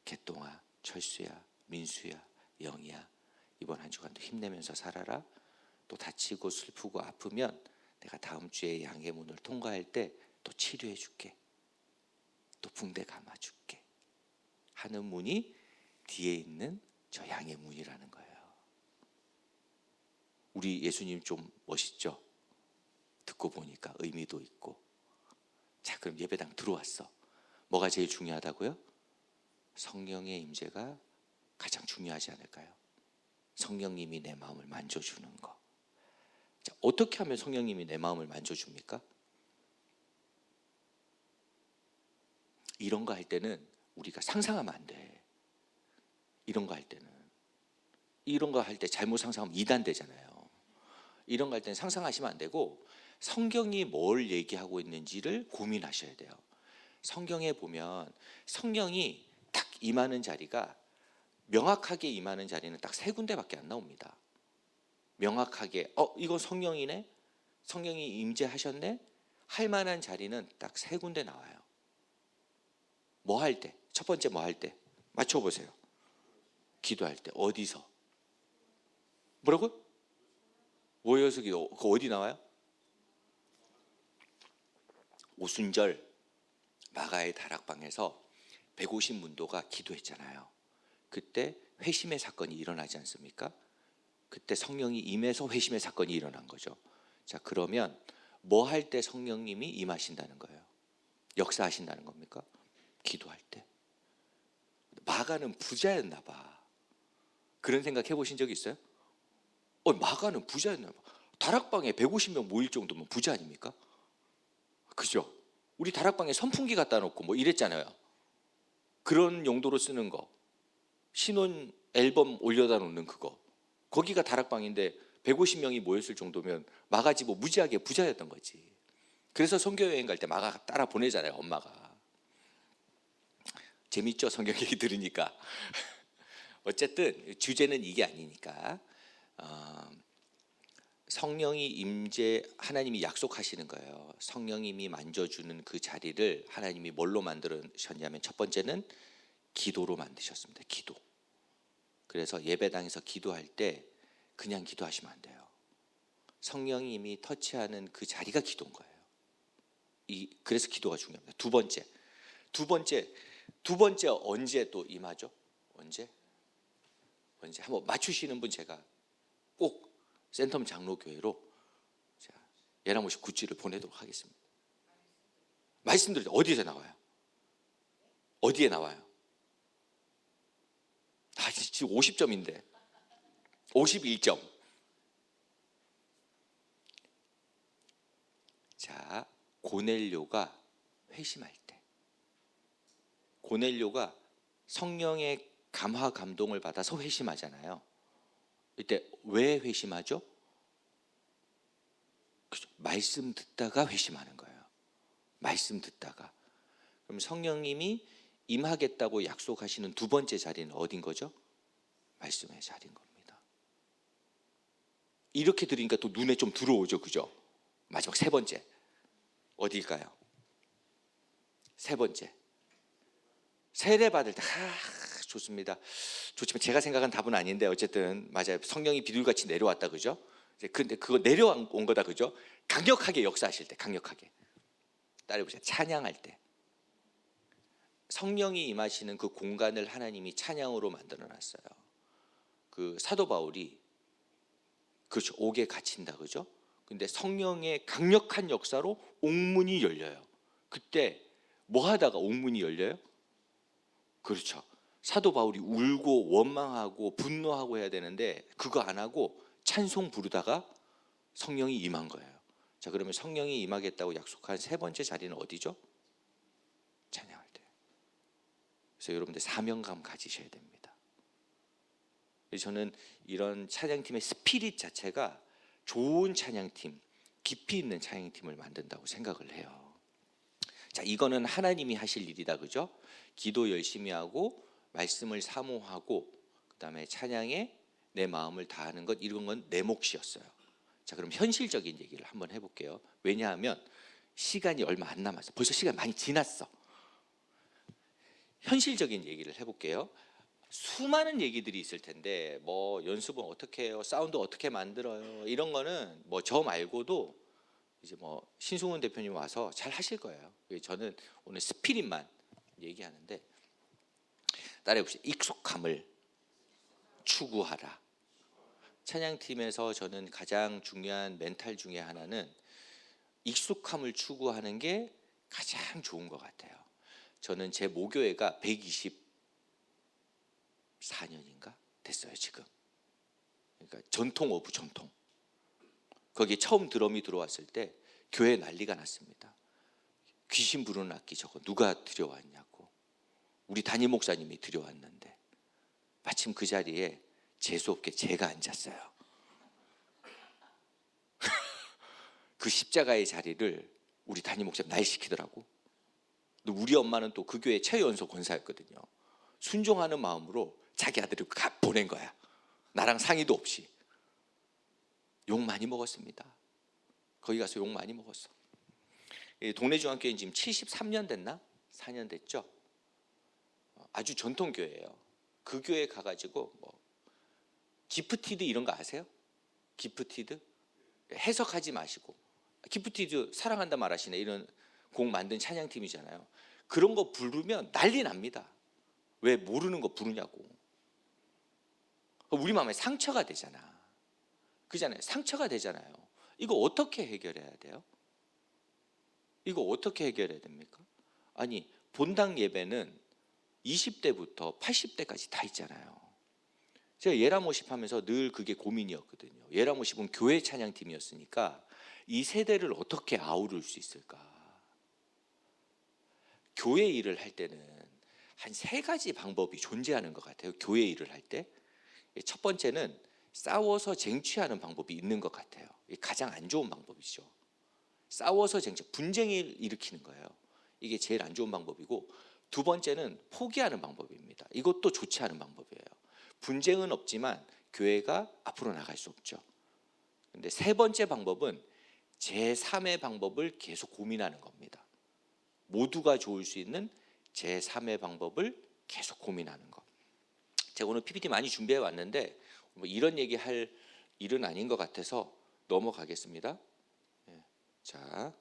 개똥아, 철수야, 민수야, 영이야, 이번 한 주간도 힘내면서 살아라. 또 다치고 슬프고 아프면 내가 다음 주에 양의 문을 통과할 때 또 치료해 줄게. 또 붕대 감아 줄게 하는 문이 뒤에 있는 저 양의 문이라는 거예요. 우리 예수님 좀 멋있죠? 듣고 보니까 의미도 있고. 자, 그럼 예배당 들어왔어. 뭐가 제일 중요하다고요? 성령의 임재가 가장 중요하지 않을까요? 성령님이 내 마음을 만져주는 거. 자, 어떻게 하면 성령님이 내 마음을 만져줍니까? 이런 거 할 때는 우리가 상상하면 안 돼. 이런 거 할 때는. 이런 거 할 때 잘못 상상하면 이단 되잖아요. 이런 거 할 때는 상상하시면 안 되고 성경이 뭘 얘기하고 있는지를 고민하셔야 돼요. 성경에 보면 성령이 딱 임하는 자리가, 명확하게 임하는 자리는 딱 3군데밖에 안 나옵니다. 명확하게 이거 성령이네, 성령이 임재하셨네 할 만한 자리는 딱 3군데 나와요. 뭐 할 때? 첫 번째 뭐 할 때? 맞춰보세요. 기도할 때. 어디서? 뭐라고요? 모여서 기도. 그거 어디 나와요? 오순절 마가의 다락방에서 150문도가 기도했잖아요. 그때 회심의 사건이 일어나지 않습니까? 그때 성령이 임해서 회심의 사건이 일어난 거죠. 자, 그러면 뭐 할 때 성령님이 임하신다는 거예요? 역사하신다는 겁니까? 기도할 때. 마가는 부자였나 봐. 그런 생각 해보신 적 있어요? 마가는 부자였나 봐. 다락방에 150명 모일 정도면 부자 아닙니까? 그죠? 우리 다락방에 선풍기 갖다 놓고 뭐 이랬잖아요. 그런 용도로 쓰는 거, 신혼 앨범 올려다 놓는 그거, 거기가 다락방인데 150명이 모였을 정도면 마가지 뭐 무지하게 부자였던 거지. 그래서 선교여행 갈 때 마가 따라 보내잖아요, 엄마가. 재밌죠? 성경 얘기 들으니까. 어쨌든 주제는 이게 아니니까. 성령이 임재, 하나님이 약속하시는 거예요. 성령님이 만져주는 그 자리를 하나님이 뭘로 만드셨냐면, 첫 번째는 기도로 만드셨습니다. 기도. 그래서 예배당에서 기도할 때 그냥 기도하시면 안 돼요. 성령님이 터치하는 그 자리가 기도인 거예요. 그래서 기도가 중요합니다. 두 번째 언제 또 임하죠? 언제 한번 맞추시는 분 제가 꼭 센텀 장로교회로 예라모시 굿즈를 보내도록 하겠습니다. 말씀드리죠. 어디서 나와요? 어디에 나와요? 지금 50점인데 51점. 자, 고넬료가 회심할 때, 고넬료가 성령의 감화 감동을 받아서 회심하잖아요. 이때 왜 회심하죠? 그죠? 말씀 듣다가 회심하는 거예요. 말씀 듣다가. 그럼 성령님이 임하겠다고 약속하시는 두 번째 자리는 어딘 거죠? 말씀의 자리인 겁니다. 이렇게 들으니까 또 눈에 좀 들어오죠, 그죠? 마지막 세 번째 어디일까요? 세 번째, 세례 받을 때. 좋습니다. 좋지만 제가 생각한 답은 아닌데 어쨌든 맞아요. 성령이 비둘같이 내려왔다, 그죠? 근데 그거 내려온 거다, 그죠? 강력하게 역사하실 때, 강력하게. 따라해보세요. 찬양할 때. 성령이 임하시는 그 공간을 하나님이 찬양으로 만들어 놨어요. 그 사도 바울이 그렇죠. 옥에 갇힌다 그죠? 근데 성령의 강력한 역사로 옥문이 열려요. 그때 뭐 하다가 옥문이 열려요? 그렇죠. 사도 바울이 울고 원망하고 분노하고 해야 되는데 그거 안 하고 찬송 부르다가 성령이 임한 거예요. 자, 그러면 성령이 임하겠다고 약속한 세 번째 자리는 어디죠? 찬양할 때. 그래서 여러분들 사명감 가지셔야 됩니다. 저는 이런 찬양팀의 스피릿 자체가 좋은 찬양팀, 깊이 있는 찬양팀을 만든다고 생각을 해요. 자, 이거는 하나님이 하실 일이다 그죠? 기도 열심히 하고 말씀을 사모하고 그다음에 찬양에 내 마음을 다하는 것, 이런 건 내 몫이었어요. 자, 그럼 현실적인 얘기를 한번 해볼게요. 왜냐하면 시간이 얼마 안 남았어. 벌써 시간 많이 지났어. 현실적인 얘기를 해볼게요. 수많은 얘기들이 있을 텐데 뭐 연습은 어떻게 해요? 사운드 어떻게 만들어요? 이런 거는 뭐 저 말고도 이제 뭐 신승훈 대표님 와서 잘 하실 거예요. 저는 오늘 스피릿만 얘기하는데 따라해 봅시다. 익숙함을 추구하라. 찬양팀에서 저는 가장 중요한 멘탈 중에 하나는 익숙함을 추구하는 게 가장 좋은 것 같아요. 저는 제 모교회가 124년인가 됐어요 지금. 그러니까 전통 오브 전통. 거기에 처음 드럼이 들어왔을 때 교회 난리가 났습니다. 귀신 부르는 악기 저거 누가 들여왔냐고. 우리 담임 목사님이 들여왔는데 마침 그 자리에 재수없게 제가 앉았어요. 그 십자가의 자리를 우리 담임 목사님 날 시키더라고. 우리 엄마는 또 그 교회 최연소 권사였거든요. 순종하는 마음으로 자기 아들을 보낸 거야. 나랑 상의도 없이. 욕 많이 먹었습니다. 거기 가서 욕 많이 먹었어. 동네 중앙교회는 지금 73년 됐나? 4년 됐죠? 아주 전통 교회예요. 그 교회 가가지고 뭐 기프티드 이런 거 아세요? 기프티드? 해석하지 마시고 기프티드 사랑한다 말하시네 이런 곡 만든 찬양팀이잖아요. 그런 거 부르면 난리 납니다. 왜 모르는 거 부르냐고. 우리 마음에 상처가 되잖아. 그잖아요. 상처가 되잖아요. 이거 어떻게 해결해야 돼요? 이거 어떻게 해결해야 됩니까? 아니 본당 예배는 20대부터 80대까지 다 있잖아요. 제가 예라모십 하면서 늘 그게 고민이었거든요. 예라모십은 교회 찬양팀이었으니까 이 세대를 어떻게 아우를 수 있을까? 교회 일을 할 때는 한 세 가지 방법이 존재하는 것 같아요. 교회 일을 할 때. 첫 번째는 싸워서 쟁취하는 방법이 있는 것 같아요. 이게 가장 안 좋은 방법이죠. 싸워서 분쟁을 일으키는 거예요. 이게 제일 안 좋은 방법이고, 두 번째는 포기하는 방법입니다. 이것도 좋지 않은 방법이에요. 분쟁은 없지만 교회가 앞으로 나갈 수 없죠. 근데 세 번째 방법은 제3의 방법을 계속 고민하는 겁니다. 모두가 좋을 수 있는 제3의 방법을 계속 고민하는 거. 제가 오늘 PPT 많이 준비해 왔는데 뭐 이런 얘기 할 일은 아닌 것 같아서 넘어가겠습니다. 자,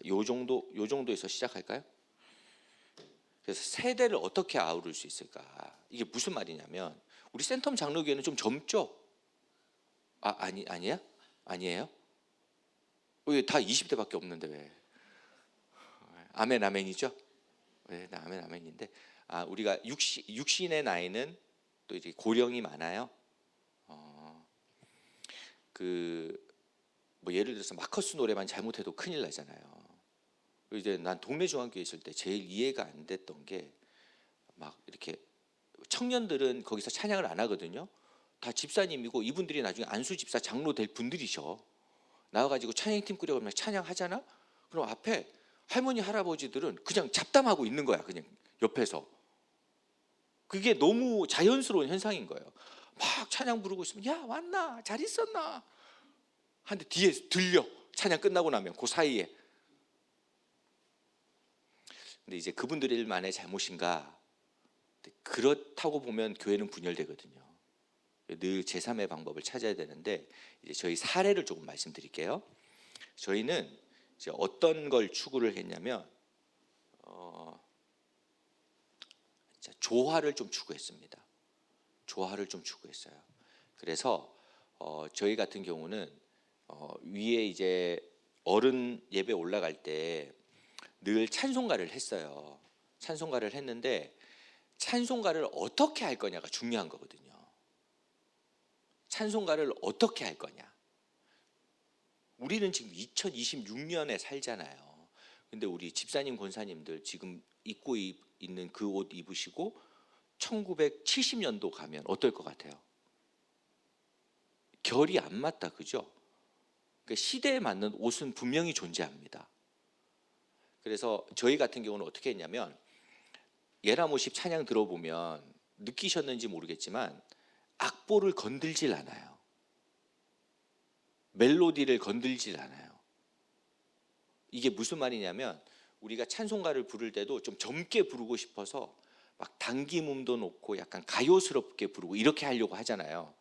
요 정도에서 시작할까요? 그래서 세대를 어떻게 아우를 수 있을까? 이게 무슨 말이냐면 우리 센텀 장로교회는 좀 젊죠? 아니야? 아니에요? 왜 다 20대밖에 없는데 왜? 아멘 아멘이죠? 네, 아멘 아멘인데 우리가 육신의 나이는 또 이제 고령이 많아요. 뭐 예를 들어서 마커스 노래만 잘못해도 큰일 나잖아요. 이제 난 동네 중앙교회 있을 때 제일 이해가 안 됐던 게 막 이렇게 청년들은 거기서 찬양을 안 하거든요. 다 집사님이고 이분들이 나중에 안수 집사 장로 될 분들이셔. 나와가지고 찬양팀 꾸려가면 찬양하잖아. 그럼 앞에 할머니 할아버지들은 그냥 잡담하고 있는 거야. 그냥 옆에서. 그게 너무 자연스러운 현상인 거예요. 막 찬양 부르고 있으면 야 왔나 잘 있었나 한데 뒤에 들려. 찬양 끝나고 나면 그 사이에. 근데 이제 그분들만의 잘못인가? 그렇다고 보면 교회는 분열되거든요. 늘 제3의 방법을 찾아야 되는데 이제 저희 사례를 조금 말씀드릴게요. 저희는 이제 어떤 걸 추구를 했냐면 조화를 좀 추구했습니다. 조화를 좀 추구했어요. 그래서 저희 같은 경우는 위에 이제 어른 예배 올라갈 때 늘 찬송가를 했어요. 찬송가를 했는데 찬송가를 어떻게 할 거냐가 중요한 거거든요. 찬송가를 어떻게 할 거냐. 우리는 지금 2026년에 살잖아요. 근데 우리 집사님, 권사님들 지금 입고 있는 그 옷 입으시고 1970년도 가면 어떨 것 같아요? 결이 안 맞다, 그죠? 그러니까 시대에 맞는 옷은 분명히 존재합니다. 그래서 저희 같은 경우는 어떻게 했냐면 예라모십 찬양 들어보면 느끼셨는지 모르겠지만 악보를 건들질 않아요. 멜로디를 건들질 않아요. 이게 무슨 말이냐면 우리가 찬송가를 부를 때도 좀 젊게 부르고 싶어서 막 당김음도 놓고 약간 가요스럽게 부르고 이렇게 하려고 하잖아요.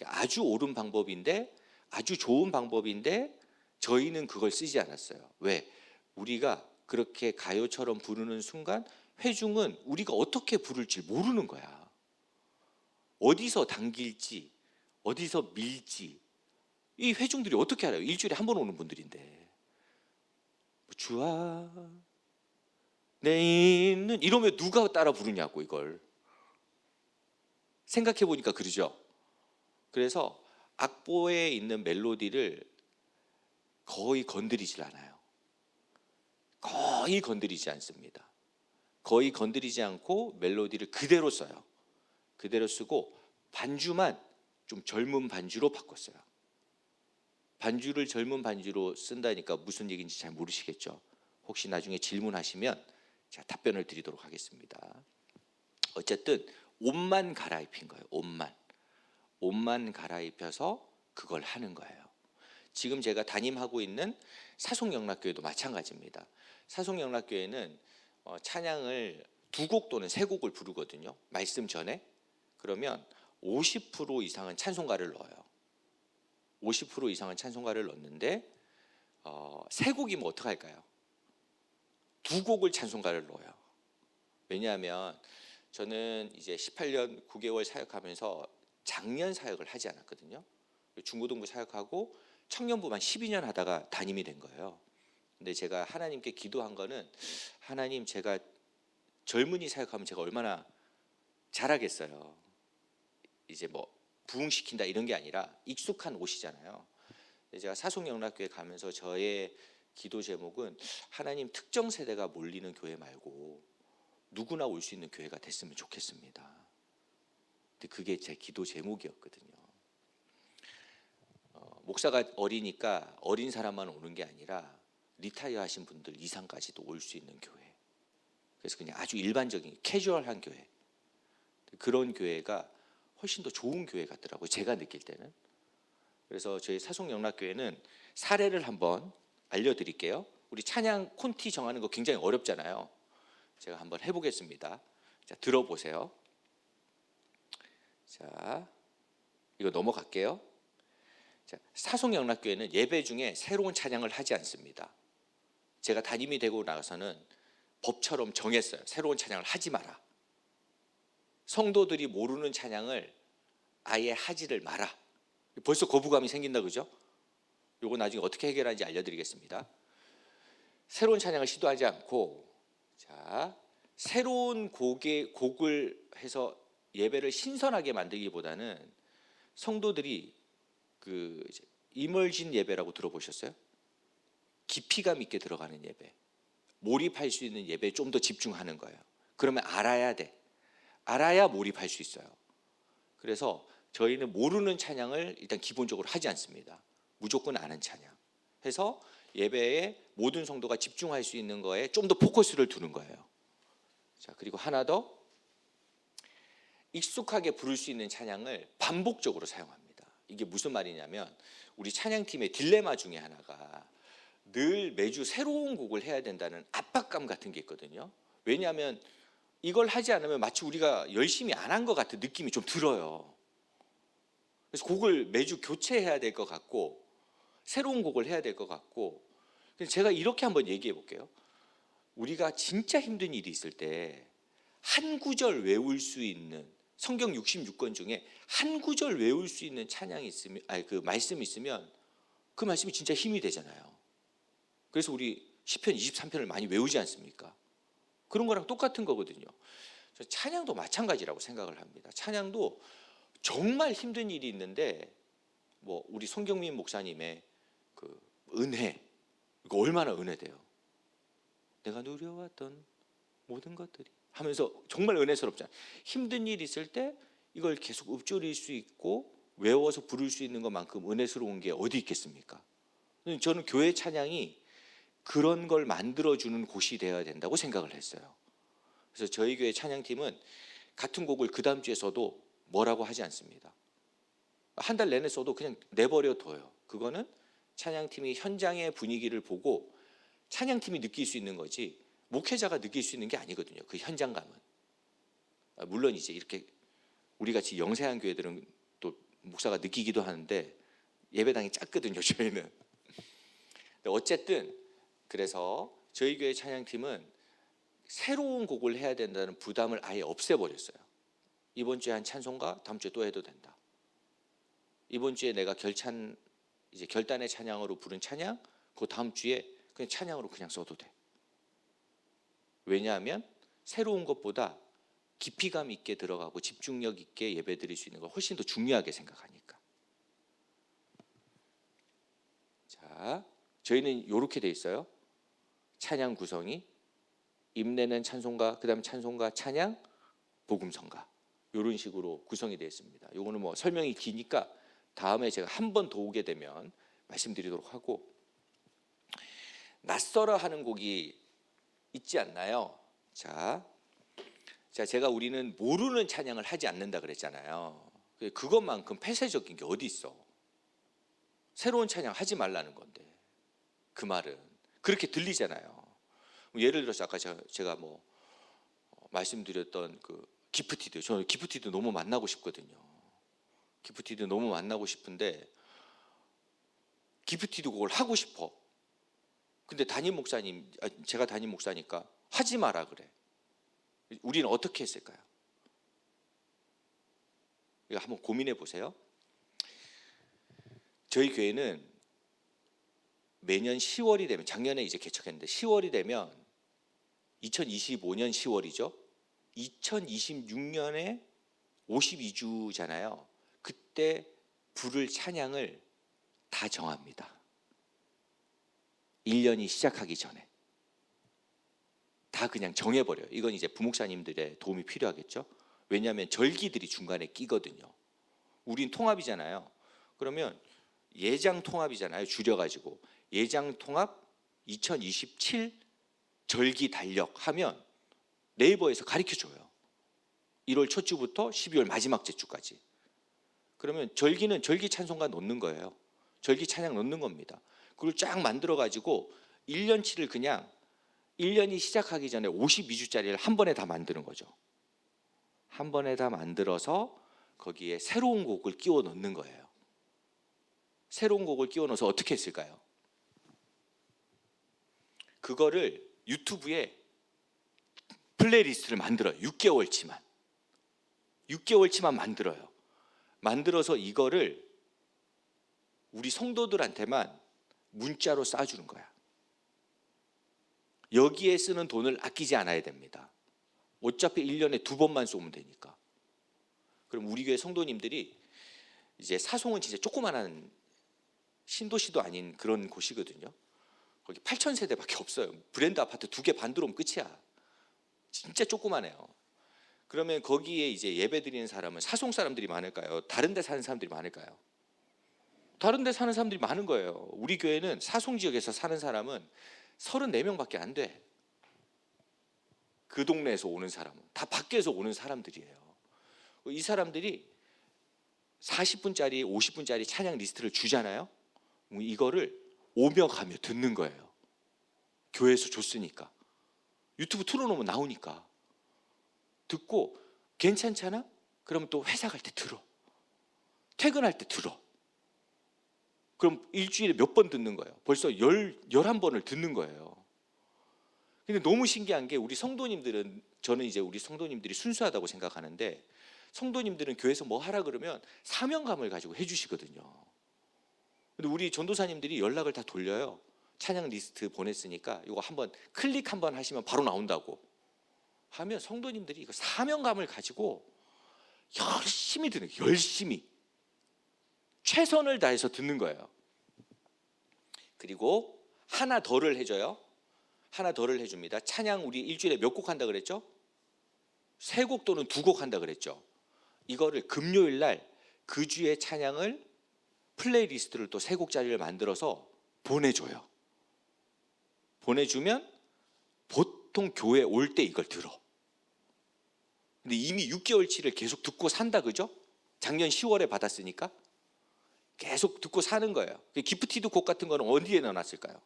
아주 옳은 방법인데, 아주 좋은 방법인데 저희는 그걸 쓰지 않았어요. 왜? 우리가 그렇게 가요처럼 부르는 순간 회중은 우리가 어떻게 부를지 모르는 거야. 어디서 당길지, 어디서 밀지 이 회중들이 어떻게 알아요? 일주일에 한 번 오는 분들인데. 주아 내 있는 이러면 누가 따라 부르냐고. 이걸 생각해 보니까 그러죠. 그래서 악보에 있는 멜로디를 거의 건드리질 않아요. 거의 건드리지 않습니다. 거의 건드리지 않고 멜로디를 그대로 써요. 그대로 쓰고 반주만 좀 젊은 반주로 바꿨어요. 반주를 젊은 반주로 쓴다니까 무슨 얘기인지 잘 모르시겠죠. 혹시 나중에 질문하시면 제가 답변을 드리도록 하겠습니다. 어쨌든 옷만 갈아입힌 거예요. 옷만 갈아입혀서 그걸 하는 거예요. 지금 제가 담임하고 있는 사송영락교회도 마찬가지입니다. 사송영락교회는 찬양을 2곡 또는 3곡을 부르거든요. 말씀 전에. 그러면 50% 이상은 찬송가를 넣어요. 50% 이상은 찬송가를 넣는데 3곡이면 어떡할까요? 2곡을 찬송가를 넣어요. 왜냐하면 저는 이제 18년 9개월 사역하면서 장년 사역을 하지 않았거든요. 중고등부 사역하고 청년부만 12년 하다가 담임이 된 거예요. 근데 제가 하나님께 기도한 거는 하나님, 제가 젊은이 사역하면 제가 얼마나 잘하겠어요. 이제 뭐 부흥시킨다 이런 게 아니라 익숙한 옷이잖아요. 제가 사송영락교회 가면서 저의 기도 제목은 하나님, 특정 세대가 몰리는 교회 말고 누구나 올 수 있는 교회가 됐으면 좋겠습니다. 근데 그게 제 기도 제목이었거든요. 목사가 어리니까 어린 사람만 오는 게 아니라 리타이어 하신 분들 이상까지도 올 수 있는 교회. 그래서 그냥 아주 일반적인 캐주얼한 교회. 그런 교회가 훨씬 더 좋은 교회 같더라고요. 제가 느낄 때는. 그래서 저희 사송영락교회는 사례를 한번 알려드릴게요. 우리 찬양 콘티 정하는 거 굉장히 어렵잖아요. 제가 한번 해보겠습니다. 자, 들어보세요. 자, 이거 넘어갈게요. 자, 사송영락교회는 예배 중에 새로운 찬양을 하지 않습니다. 제가 담임이 되고 나서는 법처럼 정했어요. 새로운 찬양을 하지 마라. 성도들이 모르는 찬양을 아예 하지를 마라. 벌써 거부감이 생긴다, 그죠? 요거 나중에 어떻게 해결하는지 알려드리겠습니다. 새로운 찬양을 시도하지 않고, 자, 새로운 곡을 해서 예배를 신선하게 만들기보다는 성도들이 그 이멀진 예배라고 들어보셨어요? 깊이감 있게 들어가는 예배, 몰입할 수 있는 예배에 좀 더 집중하는 거예요. 그러면 알아야 돼. 알아야 몰입할 수 있어요. 그래서 저희는 모르는 찬양을 일단 기본적으로 하지 않습니다. 무조건 아는 찬양 해서 예배에 모든 성도가 집중할 수 있는 거에 좀 더 포커스를 두는 거예요. 자, 그리고 하나 더, 익숙하게 부를 수 있는 찬양을 반복적으로 사용합니다. 이게 무슨 말이냐면 우리 찬양팀의 딜레마 중에 하나가 늘 매주 새로운 곡을 해야 된다는 압박감 같은 게 있거든요. 왜냐하면 이걸 하지 않으면 마치 우리가 열심히 안 한 것 같은 느낌이 좀 들어요. 그래서 곡을 매주 교체해야 될 것 같고 새로운 곡을 해야 될 것 같고, 그래서 제가 이렇게 한번 얘기해 볼게요. 우리가 진짜 힘든 일이 있을 때 한 구절 외울 수 있는 성경 66권 중에 한 구절 외울 수 있는 찬양이 있으면, 그 말씀이 있으면 그 말씀이 진짜 힘이 되잖아요. 그래서 우리 시편 23편을 많이 외우지 않습니까? 그런 거랑 똑같은 거거든요. 찬양도 마찬가지라고 생각을 합니다. 찬양도 정말 힘든 일이 있는데 뭐 우리 송경민 목사님의 그 은혜, 이거 얼마나 은혜돼요. 내가 누려왔던 모든 것들이 하면서 정말 은혜스럽잖아요. 힘든 일 있을 때 이걸 계속 읊조릴 수 있고 외워서 부를 수 있는 것만큼 은혜스러운 게 어디 있겠습니까? 저는 교회 찬양이 그런 걸 만들어주는 곳이 되어야 된다고 생각을 했어요. 그래서 저희 교회 찬양팀은 같은 곡을 그 다음 주에 써도 뭐라고 하지 않습니다. 한 달 내내 써도 그냥 내버려 둬요. 그거는 찬양팀이 현장의 분위기를 보고 찬양팀이 느낄 수 있는 거지 목회자가 느낄 수 있는 게 아니거든요. 그 현장감은. 물론 이제 이렇게 우리 같이 영세한 교회들은 또 목사가 느끼기도 하는데 예배당이 작거든요, 저희는. 어쨌든 그래서 저희 교회 찬양팀은 새로운 곡을 해야 된다는 부담을 아예 없애버렸어요. 이번 주에 한 찬송가, 다음 주에 또 해도 된다. 이번 주에 내가 결단의 찬양으로 부른 찬양, 그 다음 주에 그냥 찬양으로 그냥 써도 돼. 왜냐하면 새로운 것보다 깊이감 있게 들어가고 집중력 있게 예배드릴 수 있는 걸 훨씬 더 중요하게 생각하니까. 자, 저희는 이렇게 돼 있어요. 찬양 구성이 임내는 찬송가, 그다음 찬송가, 찬양, 복음성가 이런 식으로 구성이 되어 있습니다. 요거는 뭐 설명이 기니까 다음에 제가 한 번 더 오게 되면 말씀드리도록 하고, 낯설어 하는 곡이 있지 않나요? 자, 제가 우리는 모르는 찬양을 하지 않는다 그랬잖아요. 그것만큼 폐쇄적인 게 어디 있어? 새로운 찬양 하지 말라는 건데 그 말은 그렇게 들리잖아요. 예를 들어서 아까 제가 뭐 말씀드렸던 그 기프티드, 저는 기프티드 너무 만나고 싶거든요. 기프티드 너무 만나고 싶은데 기프티드 곡을 하고 싶어. 근데 제가 담임 목사니까 하지 마라 그래. 우리는 어떻게 했을까요? 이거 한번 고민해 보세요. 저희 교회는 매년 10월이 되면, 작년에 이제 개척했는데 10월이 되면 2025년 10월이죠. 2026년에 52주잖아요. 그때 부를 찬양을 다 정합니다. 1년이 시작하기 전에 다 그냥 정해버려요. 이건 이제 부목사님들의 도움이 필요하겠죠. 왜냐하면 절기들이 중간에 끼거든요. 우린 통합이잖아요. 그러면 예장 통합이잖아요. 줄여가지고 예장 통합 2027 절기 달력 하면 네이버에서 가르쳐줘요. 1월 첫 주부터 12월 마지막 주까지. 그러면 절기는 절기 찬송가 넣는 거예요. 절기 찬양 넣는 겁니다. 그걸 쫙 만들어가지고 1년치를 그냥 1년이 시작하기 전에 52주짜리를 한 번에 다 만드는 거죠. 한 번에 다 만들어서 거기에 새로운 곡을 끼워 넣는 거예요. 새로운 곡을 끼워 넣어서 어떻게 했을까요? 그거를 유튜브에 플레이리스트를 만들어요. 6개월치만 만들어요. 만들어서 이거를 우리 성도들한테만 문자로 쏴주는 거야. 여기에 쓰는 돈을 아끼지 않아야 됩니다. 어차피 1년에 2번만 쏘면 되니까. 그럼 우리 교회 성도님들이 이제 사송은 진짜 조그만한 신도시도 아닌 그런 곳이거든요. 거기 8,000세대밖에 없어요. 브랜드 아파트 2개 반 들어오면 끝이야. 진짜 조그만해요. 그러면 거기에 이제 예배 드리는 사람은 사송 사람들이 많을까요? 다른 데 사는 사람들이 많을까요? 다른 데 사는 사람들이 많은 거예요. 우리 교회는 사송 지역에서 사는 사람은 34명밖에 안 돼. 그 동네에서 오는 사람은 다 밖에서 오는 사람들이에요. 이 사람들이 40분짜리 50분짜리 찬양 리스트를 주잖아요. 이거를 오며 가며 듣는 거예요. 교회에서 줬으니까. 유튜브 틀어놓으면 나오니까. 듣고 괜찮잖아? 그러면 또 회사 갈 때 들어. 퇴근할 때 들어. 그럼 일주일에 몇 번 듣는 거예요? 벌써 11번을 듣는 거예요. 근데 너무 신기한 게 우리 성도님들은, 저는 이제 우리 성도님들이 순수하다고 생각하는데 성도님들은 교회에서 뭐 하라 그러면 사명감을 가지고 해주시거든요. 근데 우리 전도사님들이 연락을 다 돌려요. 찬양 리스트 보냈으니까 이거 한번 클릭 한번 하시면 바로 나온다고 하면 성도님들이 이거 사명감을 가지고 열심히 듣는 거예요. 열심히 최선을 다해서 듣는 거예요. 그리고 하나 더를 해줘요. 하나 더를 해줍니다. 찬양 우리 일주일에 몇 곡 한다 그랬죠? 3곡 또는 2곡 한다 그랬죠. 이거를 금요일 날 그 주의 찬양을 플레이리스트를 또 3곡짜리를 만들어서 보내줘요. 보내주면 보통 교회 올 때 이걸 들어. 근데 이미 6개월치를 계속 듣고 산다 그죠? 작년 10월에 받았으니까 계속 듣고 사는 거예요. 기프티드 곡 같은 거는 어디에 넣어놨을까요?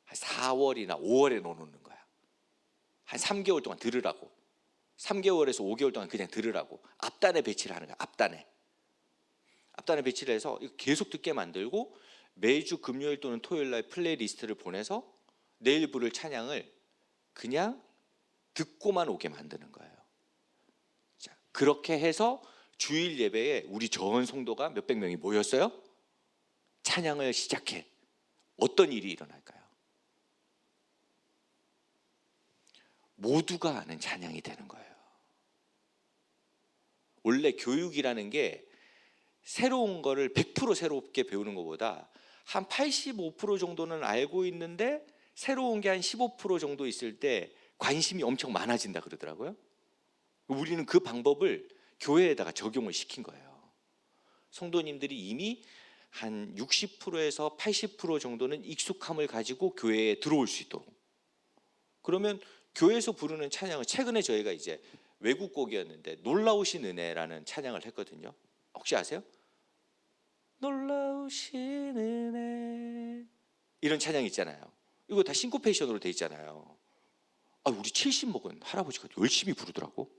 한 4월이나 5월에 넣어놓는 거야. 한 3개월 동안 들으라고. 3개월에서 5개월 동안 그냥 들으라고. 앞단에 배치를 하는 거야. 앞단에 배치를 해서 계속 듣게 만들고 매주 금요일 또는 토요일 날 플레이리스트를 보내서 내일 부를 찬양을 그냥 듣고만 오게 만드는 거예요. 자, 그렇게 해서 주일 예배에 우리 전 성도가 몇백 명이 모였어요. 찬양을 시작해. 어떤 일이 일어날까요? 모두가 아는 찬양이 되는 거예요. 원래 교육이라는 게 새로운 거를 100% 새롭게 배우는 것보다 한 85% 정도는 알고 있는데 새로운 게 한 15% 정도 있을 때 관심이 엄청 많아진다 그러더라고요. 우리는 그 방법을 교회에다가 적용을 시킨 거예요. 성도님들이 이미 한 60%에서 80% 정도는 익숙함을 가지고 교회에 들어올 수 있도록. 그러면 교회에서 부르는 찬양을 최근에 저희가 이제 외국 곡이었는데 놀라우신 은혜라는 찬양을 했거든요. 혹시 아세요? 놀라우신 은혜 이런 찬양 있잖아요. 이거 다 싱코페이션으로 돼 있잖아요. 우리 70 먹은 할아버지가 열심히 부르더라고.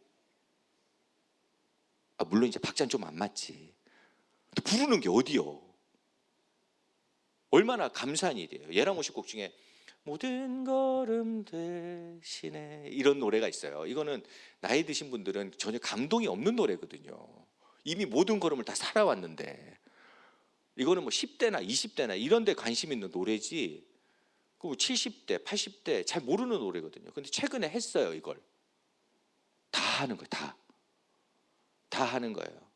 물론 이제 박자는 좀 안 맞지. 근데 부르는 게 어디요? 얼마나 감사한 일이에요. 예랑 오십 곡 중에 모든 걸음 대신에 이런 노래가 있어요. 이거는 나이 드신 분들은 전혀 감동이 없는 노래거든요. 이미 모든 걸음을 다 살아왔는데 이거는 뭐 10대나 20대나 이런 데 관심 있는 노래지 70대, 80대 잘 모르는 노래거든요. 근데 최근에 했어요. 이걸 다 하는 거예요. 다 하는 거예요.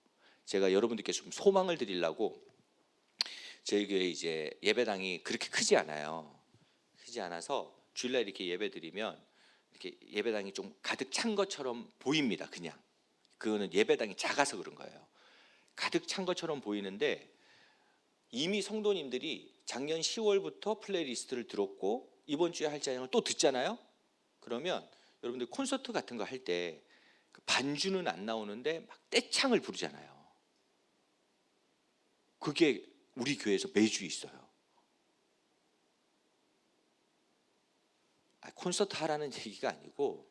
제가 여러분들께 좀 소망을 드리려고 저희 교회 이제 예배당이 그렇게 크지 않아요. 크지 않아서 주일날 이렇게 예배 드리면 이렇게 예배당이 좀 가득 찬 것처럼 보입니다. 그냥 그거는 예배당이 작아서 그런 거예요. 가득 찬 것처럼 보이는데 이미 성도님들이 작년 10월부터 플레이리스트를 들었고 이번 주에 할 찬양을 또 듣잖아요. 그러면 여러분들 콘서트 같은 거 할 때 반주는 안 나오는데 막 떼창을 부르잖아요. 그게 우리 교회에서 매주 있어요. 콘서트 하라는 얘기가 아니고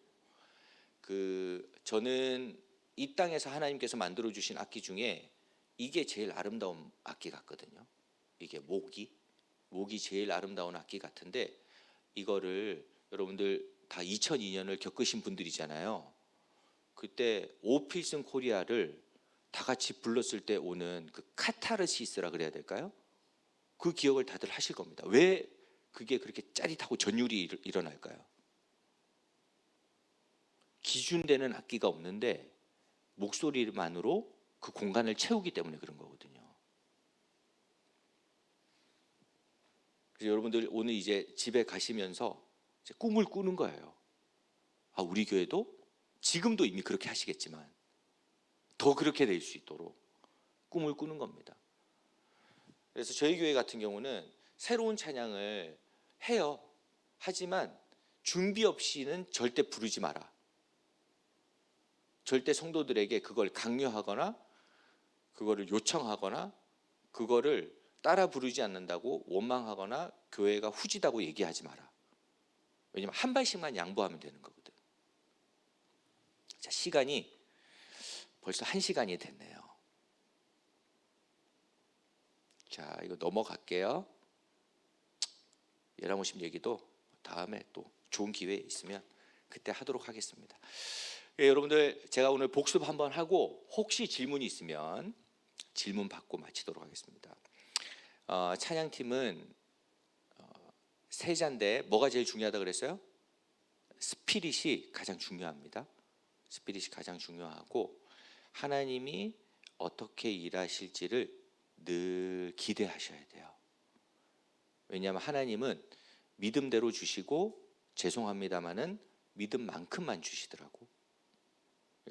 저는 이 땅에서 하나님께서 만들어 주신 악기 중에 이게 제일 아름다운 악기 같거든요. 이게 목이 제일 아름다운 악기 같은데 이거를 여러분들 다 2002년을 겪으신 분들이잖아요. 그때 오필슨 코리아를 다 같이 불렀을 때 오는 그 카타르시스라 그래야 될까요? 그 기억을 다들 하실 겁니다. 왜 그게 그렇게 짜릿하고 전율이 일어날까요? 기준되는 악기가 없는데 목소리만으로 그 공간을 채우기 때문에 그런 거거든요. 그래서 여러분들 오늘 이제 집에 가시면서 이제 꿈을 꾸는 거예요. 우리 교회도 지금도 이미 그렇게 하시겠지만 더 그렇게 될 수 있도록 꿈을 꾸는 겁니다. 그래서 저희 교회 같은 경우는 새로운 찬양을 해요. 하지만 준비 없이는 절대 부르지 마라. 절대 성도들에게 그걸 강요하거나 그거를 요청하거나 그거를 따라 부르지 않는다고 원망하거나 교회가 후지다고 얘기하지 마라. 왜냐면 한 발씩만 양보하면 되는 거거든. 자, 시간이 벌써 1시간이 됐네요. 자, 이거 넘어갈게요. 예라모심 얘기도 다음에 또 좋은 기회 있으면 그때 하도록 하겠습니다. 예, 여러분들 제가 오늘 복습 한번 하고 혹시 질문이 있으면 질문 받고 마치도록 하겠습니다. 찬양팀은 세 자인데 뭐가 제일 중요하다 그랬어요? 스피릿이 가장 중요합니다. 스피릿이 가장 중요하고 하나님이 어떻게 일하실지를 늘 기대하셔야 돼요. 왜냐하면 하나님은 믿음대로 주시고 죄송합니다마는 믿음만큼만 주시더라고.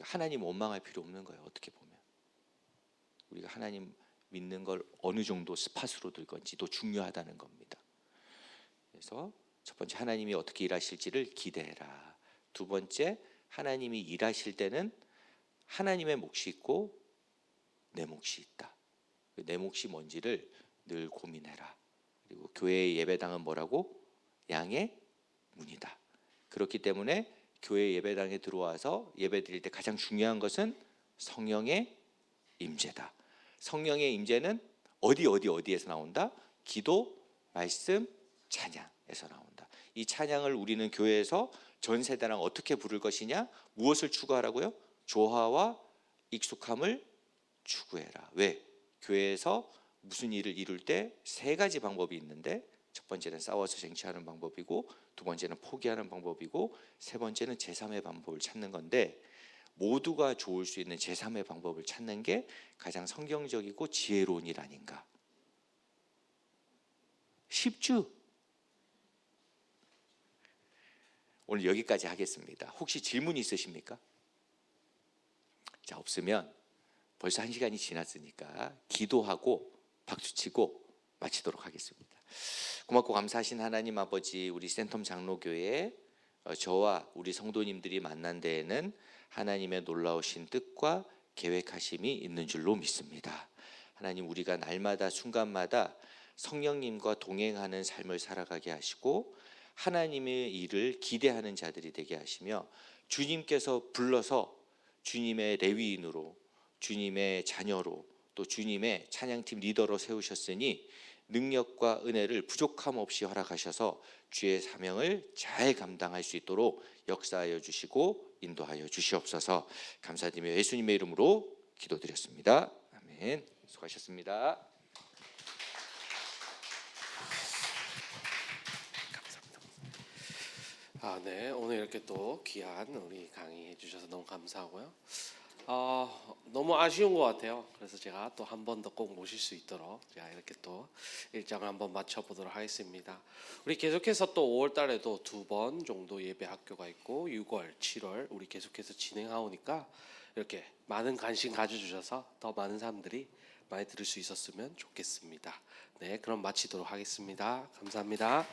하나님 원망할 필요 없는 거예요. 어떻게 보면 우리가 하나님 믿는 걸 어느 정도 스팟으로 들 건지도 중요하다는 겁니다. 그래서 첫 번째, 하나님이 어떻게 일하실지를 기대해라. 두 번째, 하나님이 일하실 때는 하나님의 몫이 있고 내 몫이 있다. 내 몫이 뭔지를 늘 고민해라. 그리고 교회의 예배당은 뭐라고? 양의 문이다. 그렇기 때문에 교회 예배당에 들어와서 예배드릴 때 가장 중요한 것은 성령의 임재다. 성령의 임재는 어디에서 나온다? 기도, 말씀, 찬양에서 나온다. 이 찬양을 우리는 교회에서 전 세대랑 어떻게 부를 것이냐? 무엇을 추구하라고요? 조화와 익숙함을 추구해라. 왜? 교회에서 무슨 일을 이룰 때 세 가지 방법이 있는데, 첫 번째는 싸워서 쟁취하는 방법이고, 두 번째는 포기하는 방법이고, 세 번째는 제3의 방법을 찾는 건데, 모두가 좋을 수 있는 제3의 방법을 찾는 게 가장 성경적이고 지혜로운 일 아닌가? 쉽죠? 오늘 여기까지 하겠습니다. 혹시 질문 있으십니까? 자, 없으면 벌써 1시간이 지났으니까 기도하고 박수치고 마치도록 하겠습니다. 고맙고 감사하신 하나님 아버지, 우리 센텀 장로교회 저와 우리 성도님들이 만난 데에는 하나님의 놀라우신 뜻과 계획하심이 있는 줄로 믿습니다. 하나님, 우리가 날마다 순간마다 성령님과 동행하는 삶을 살아가게 하시고 하나님의 일을 기대하는 자들이 되게 하시며, 주님께서 불러서 주님의 레위인으로, 주님의 자녀로, 또 주님의 찬양팀 리더로 세우셨으니 능력과 은혜를 부족함 없이 허락하셔서 주의 사명을 잘 감당할 수 있도록 역사하여 주시고 인도하여 주시옵소서. 감사드리며 예수님의 이름으로 기도드렸습니다. 아멘. 수고하셨습니다. 네, 오늘 이렇게 또 귀한 우리 강의해 주셔서 너무 감사하고요. 너무 아쉬운 것 같아요. 그래서 제가 또 한 번 더 꼭 모실 수 있도록 제가 이렇게 또 일정을 한번 맞춰보도록 하겠습니다. 우리 계속해서 또 5월 달에도 2번 정도 예배 학교가 있고 6월, 7월 우리 계속해서 진행하오니까 이렇게 많은 관심 가져주셔서 더 많은 사람들이 많이 들을 수 있었으면 좋겠습니다. 네, 그럼 마치도록 하겠습니다. 감사합니다.